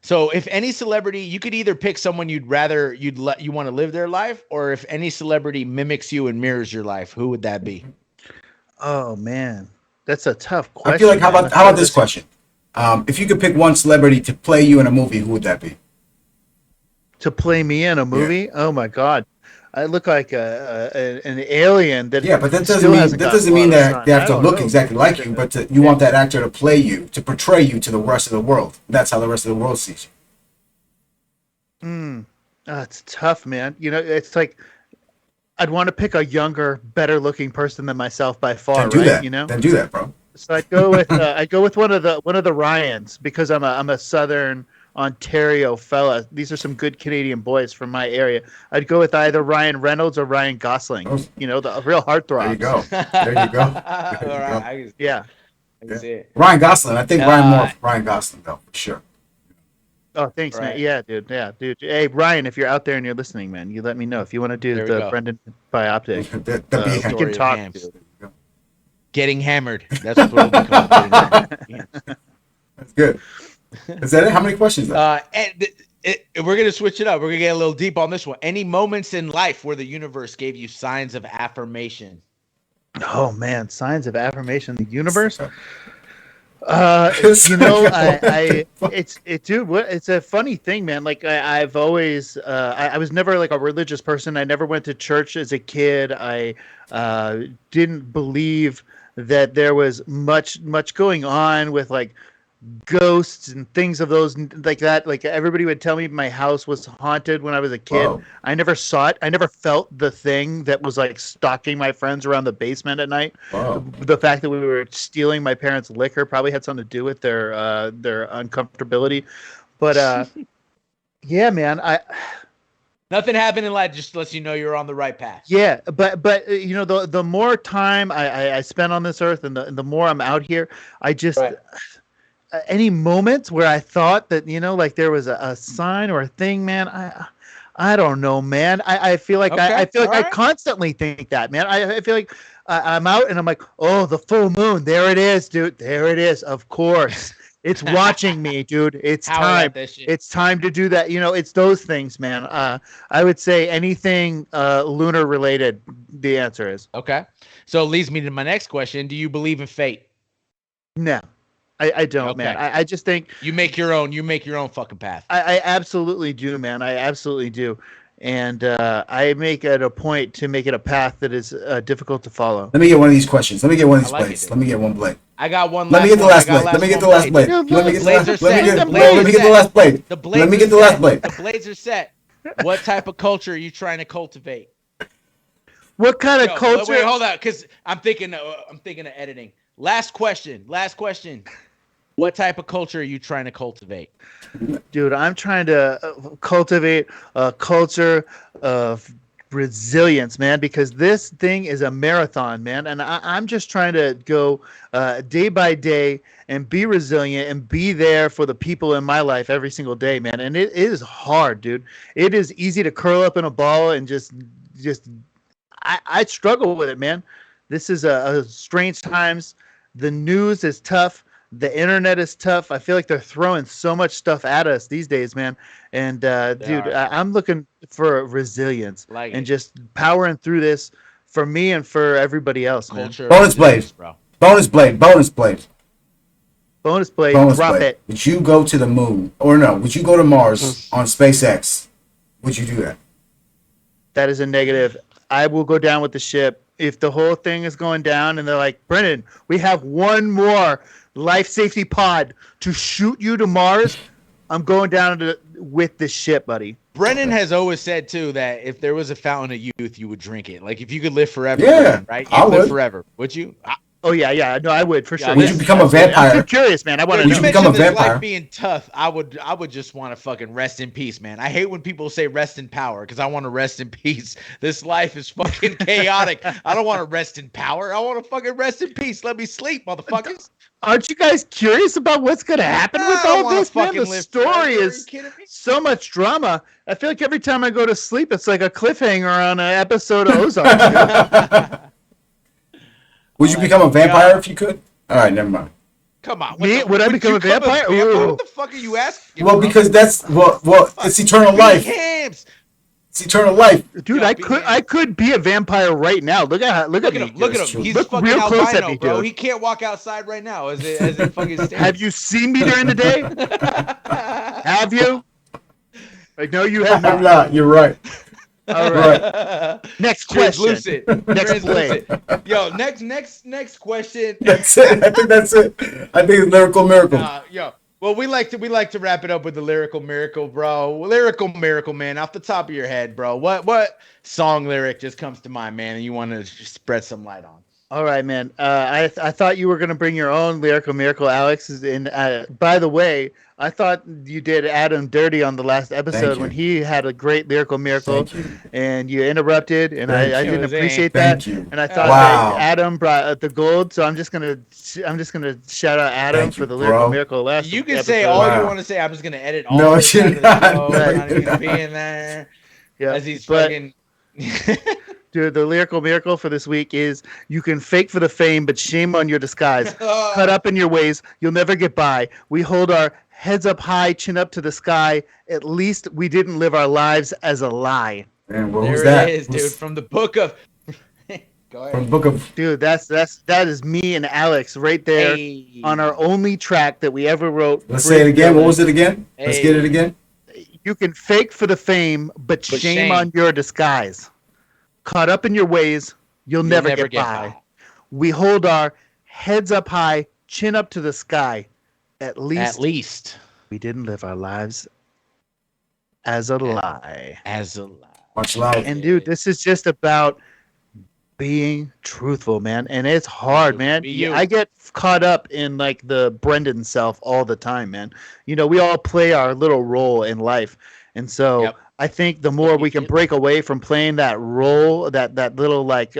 so if any celebrity, you could either pick someone you want to live their life, or if any celebrity mimics you and mirrors your life, who would that be? Oh man, that's a tough question. I feel like how man. about this question? If you could pick one celebrity to play you in a movie, who would that be? To play me in a movie? Oh my God, I look like an alien. That Yeah, but that still doesn't mean hasn't gotten a lot that of sun. they have I to don't look know. exactly like you, but you want that actor to play you, to portray you to the rest of the world. That's how the rest of the world sees you. It's tough, man. It's like I'd want to pick a younger, better-looking person than myself by far, Then do right? that. Then do that, bro. So I'd go with one of the Ryans because I'm a Southern Ontario fella. These are some good Canadian boys from my area. I'd go with either Ryan Reynolds or Ryan Gosling. The real heartthrobs. There you go. There you go. All There you right, go. Yeah. I can see it. Ryan Gosling. I think Ryan Gosling though, for sure. Oh, thanks, man. Right. Yeah, dude. Yeah, dude. Hey, Ryan, if you're out there and you're listening, man, you let me know if you want to do There we the go. Brendan Bioptic. The The We can story of talk, hams. dude. Getting hammered. That's what it'll be called. Getting hammered. Yeah. That's good. Is that it? How many questions left? We're gonna switch it up. We're gonna get a little deep on this one. Any moments in life where the universe gave you signs of affirmation? Oh man, signs of affirmation in the universe. Dude, it's a funny thing, man. Like I've always, I was never like a religious person. I never went to church as a kid. I didn't believe that there was much going on with like ghosts and things of those like that. Like everybody would tell me my house was haunted when I was a kid. Whoa. I never saw it. I never felt the thing that was like stalking my friends around the basement at night. Whoa. The fact that we were stealing my parents' liquor probably had something to do with their uncomfortability. But yeah, man, I Nothing happened in life just lets you know you're on the right path. yeah, but you know the more time I spend on this earth and the more I'm out here, I just Right. any moments where I thought that like there was a sign or a thing, man. I don't know, man. I feel like I Okay. feel like All I right. constantly think that, man. I feel like I'm out and I'm like, oh, the full moon, there it is, dude. There it is. Of course, it's watching me, dude. It's Howard time. at this shit. It's time to do that. It's those things, man. I would say anything lunar related. The answer is Okay. So it leads me to my next question. Do you believe in fate? no. I don't, man. Okay. I just think You make your own. You make your own fucking path. I absolutely do, man. I absolutely do. And I make it a point to make it a path that is difficult to follow. Let me get one of these questions. Let me get one of these I like it, blades. dude. Let me get one blade. I got one Let me last get the one. I last got blade. Let me last get the one last blade. Yeah, Let me get the Blades last. are Let set. me get. The Let blades me are get the set. last blade. The Let blades me are get the last set. blade. The blades are set. What type of culture are you trying to cultivate? What kind of Yo, wait, culture? hold on, because I'm thinking of editing. Last question. Last question. What type of culture are you trying to cultivate? Dude, I'm trying to cultivate a culture of resilience, man, because this thing is a marathon, man. And I'm just trying to go day by day and be resilient and be there for the people in my life every single day, man. And it is hard, dude. It is easy to curl up in a ball and just I struggle with it, man. This is a strange times. The news is tough. The internet is tough. I feel like they're throwing so much stuff at us these days, man. And They dude, are. I'm looking for resilience Like and it. just powering through this for me and for everybody else, man. Culture of Bonus blade. resilience, bro. Bonus blade. Bonus blade. Bonus plate, Bonus drop blade. it. Would you go to the moon or no? Would you go to Mars on SpaceX? Would you do that? That is a negative. I will go down with the ship. If the whole thing is going down and they're like, Brennan, we have one more life safety pod to shoot you to Mars, I'm going down with the ship, buddy. Brennan Okay. has always said too that if there was a fountain of youth, you would drink it. Like if you could live forever, Yeah, Brennan, right? I You'd live would. forever, would you? Oh yeah. No, I would for Yeah, sure. Would you this Yes, become a absolutely. I'm vampire? curious, man. I want to when Would you you know. become a mentioned this vampire? life being tough, I would just want to fucking rest in peace, man. I hate when people say rest in power because I want to rest in peace. This life is fucking chaotic. I don't want to rest in power. I want to fucking rest in peace. Let me sleep, motherfuckers. Aren't you guys curious about what's going to happen with I don't all want to this, man? The fucking live forever. story Are you is kidding me? so much drama. I feel like every time I go to sleep, it's like a cliffhanger on an episode of Ozark, dude. Would I you like become a it. vampire if you could? All right, never mind. Come on. Me? Would I become you a vampire? Ooh. What the fuck are you asking, Well, bro? because that's it's eternal Be life. hams. It's eternal life. Dude, Yo, I be could hams. be a vampire right now. Look at me, Look dude. at That's him. true. He's Look fucking real close at albino, me, bro. dude. He can't walk outside right now as it fucking Have stands. you seen me during the day? Have you? Like, no, you have I'm not. not. You're right. All right. Right. Next question. Translucent. Next Translucent. Yo, next question. That's it. I think that's it. I think it's lyrical miracle. Yo. Well, we like to wrap it up with the lyrical miracle, bro. Lyrical miracle, man. Off the top of your head, bro. What song lyric just comes to mind, man, and you want to just spread some light on? All right, man. I thought you were gonna bring your own lyrical miracle, Alex. And by the way, I thought you did Adam dirty on the last Thank episode when you. he had a great lyrical miracle, Thank you. and you interrupted, and Thank I you. It didn't was a. appreciate that. Thank you. And I thought that Oh, Wow. Adam brought the gold, so I'm just gonna shout out Adam Thank you, for the lyrical bro. miracle last you can say episode. all you Wow. want to say. I'm just gonna edit all No, this you're out of the not. show. No, It's But not you're even gonna not. be in there yeah, as he's but fucking. dude, the lyrical miracle for this week is you can fake for the fame, but shame on your disguise. Cut up in your ways, you'll never get by. We hold our heads up high, chin up to the sky. At least we didn't live our lives as a lie. Man, well, who's There it that? is, dude, from the book of. Go From ahead. Book of. Dude, that is me and Alex right there Hey, on our only track that we ever wrote. Let's say it Bridge again. What Building. was it again? Let's get it Hey. again. You can fake for the fame, but But shame shame. on your disguise. Caught up in your ways, you'll never get by. We hold our heads up high, chin up to the sky. At At least least we didn't live our lives as a lie. as a lie. Much love. And dude, this is just about being truthful, man. And it's hard, man. Be you. I get caught up in like the Brendan self all the time, man. You know, we all play our little role in life. And so Yep. I think the more we can Yep. break away from playing that role, that little like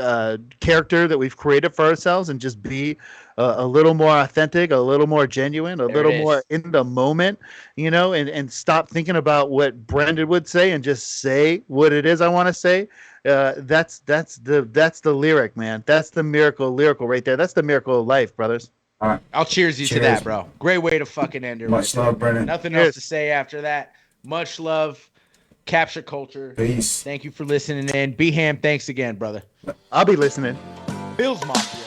character that we've created for ourselves, and just be a little more authentic, a little more genuine, a There little it is. more in the moment, you know, and stop thinking about what Brendan would say and just say what it is I want to say. That's the lyric, man. That's the lyrical right there. That's the miracle of life, brothers. All right. I'll cheers you to Cheers. that, bro. Great way to fucking end it. Much right love, there. Brennan. Nothing Cheers. else to say after that. Much love. Capture culture. Peace. Thank you for listening in. B Ham, thanks again, brother. I'll be listening. Bills Mafia.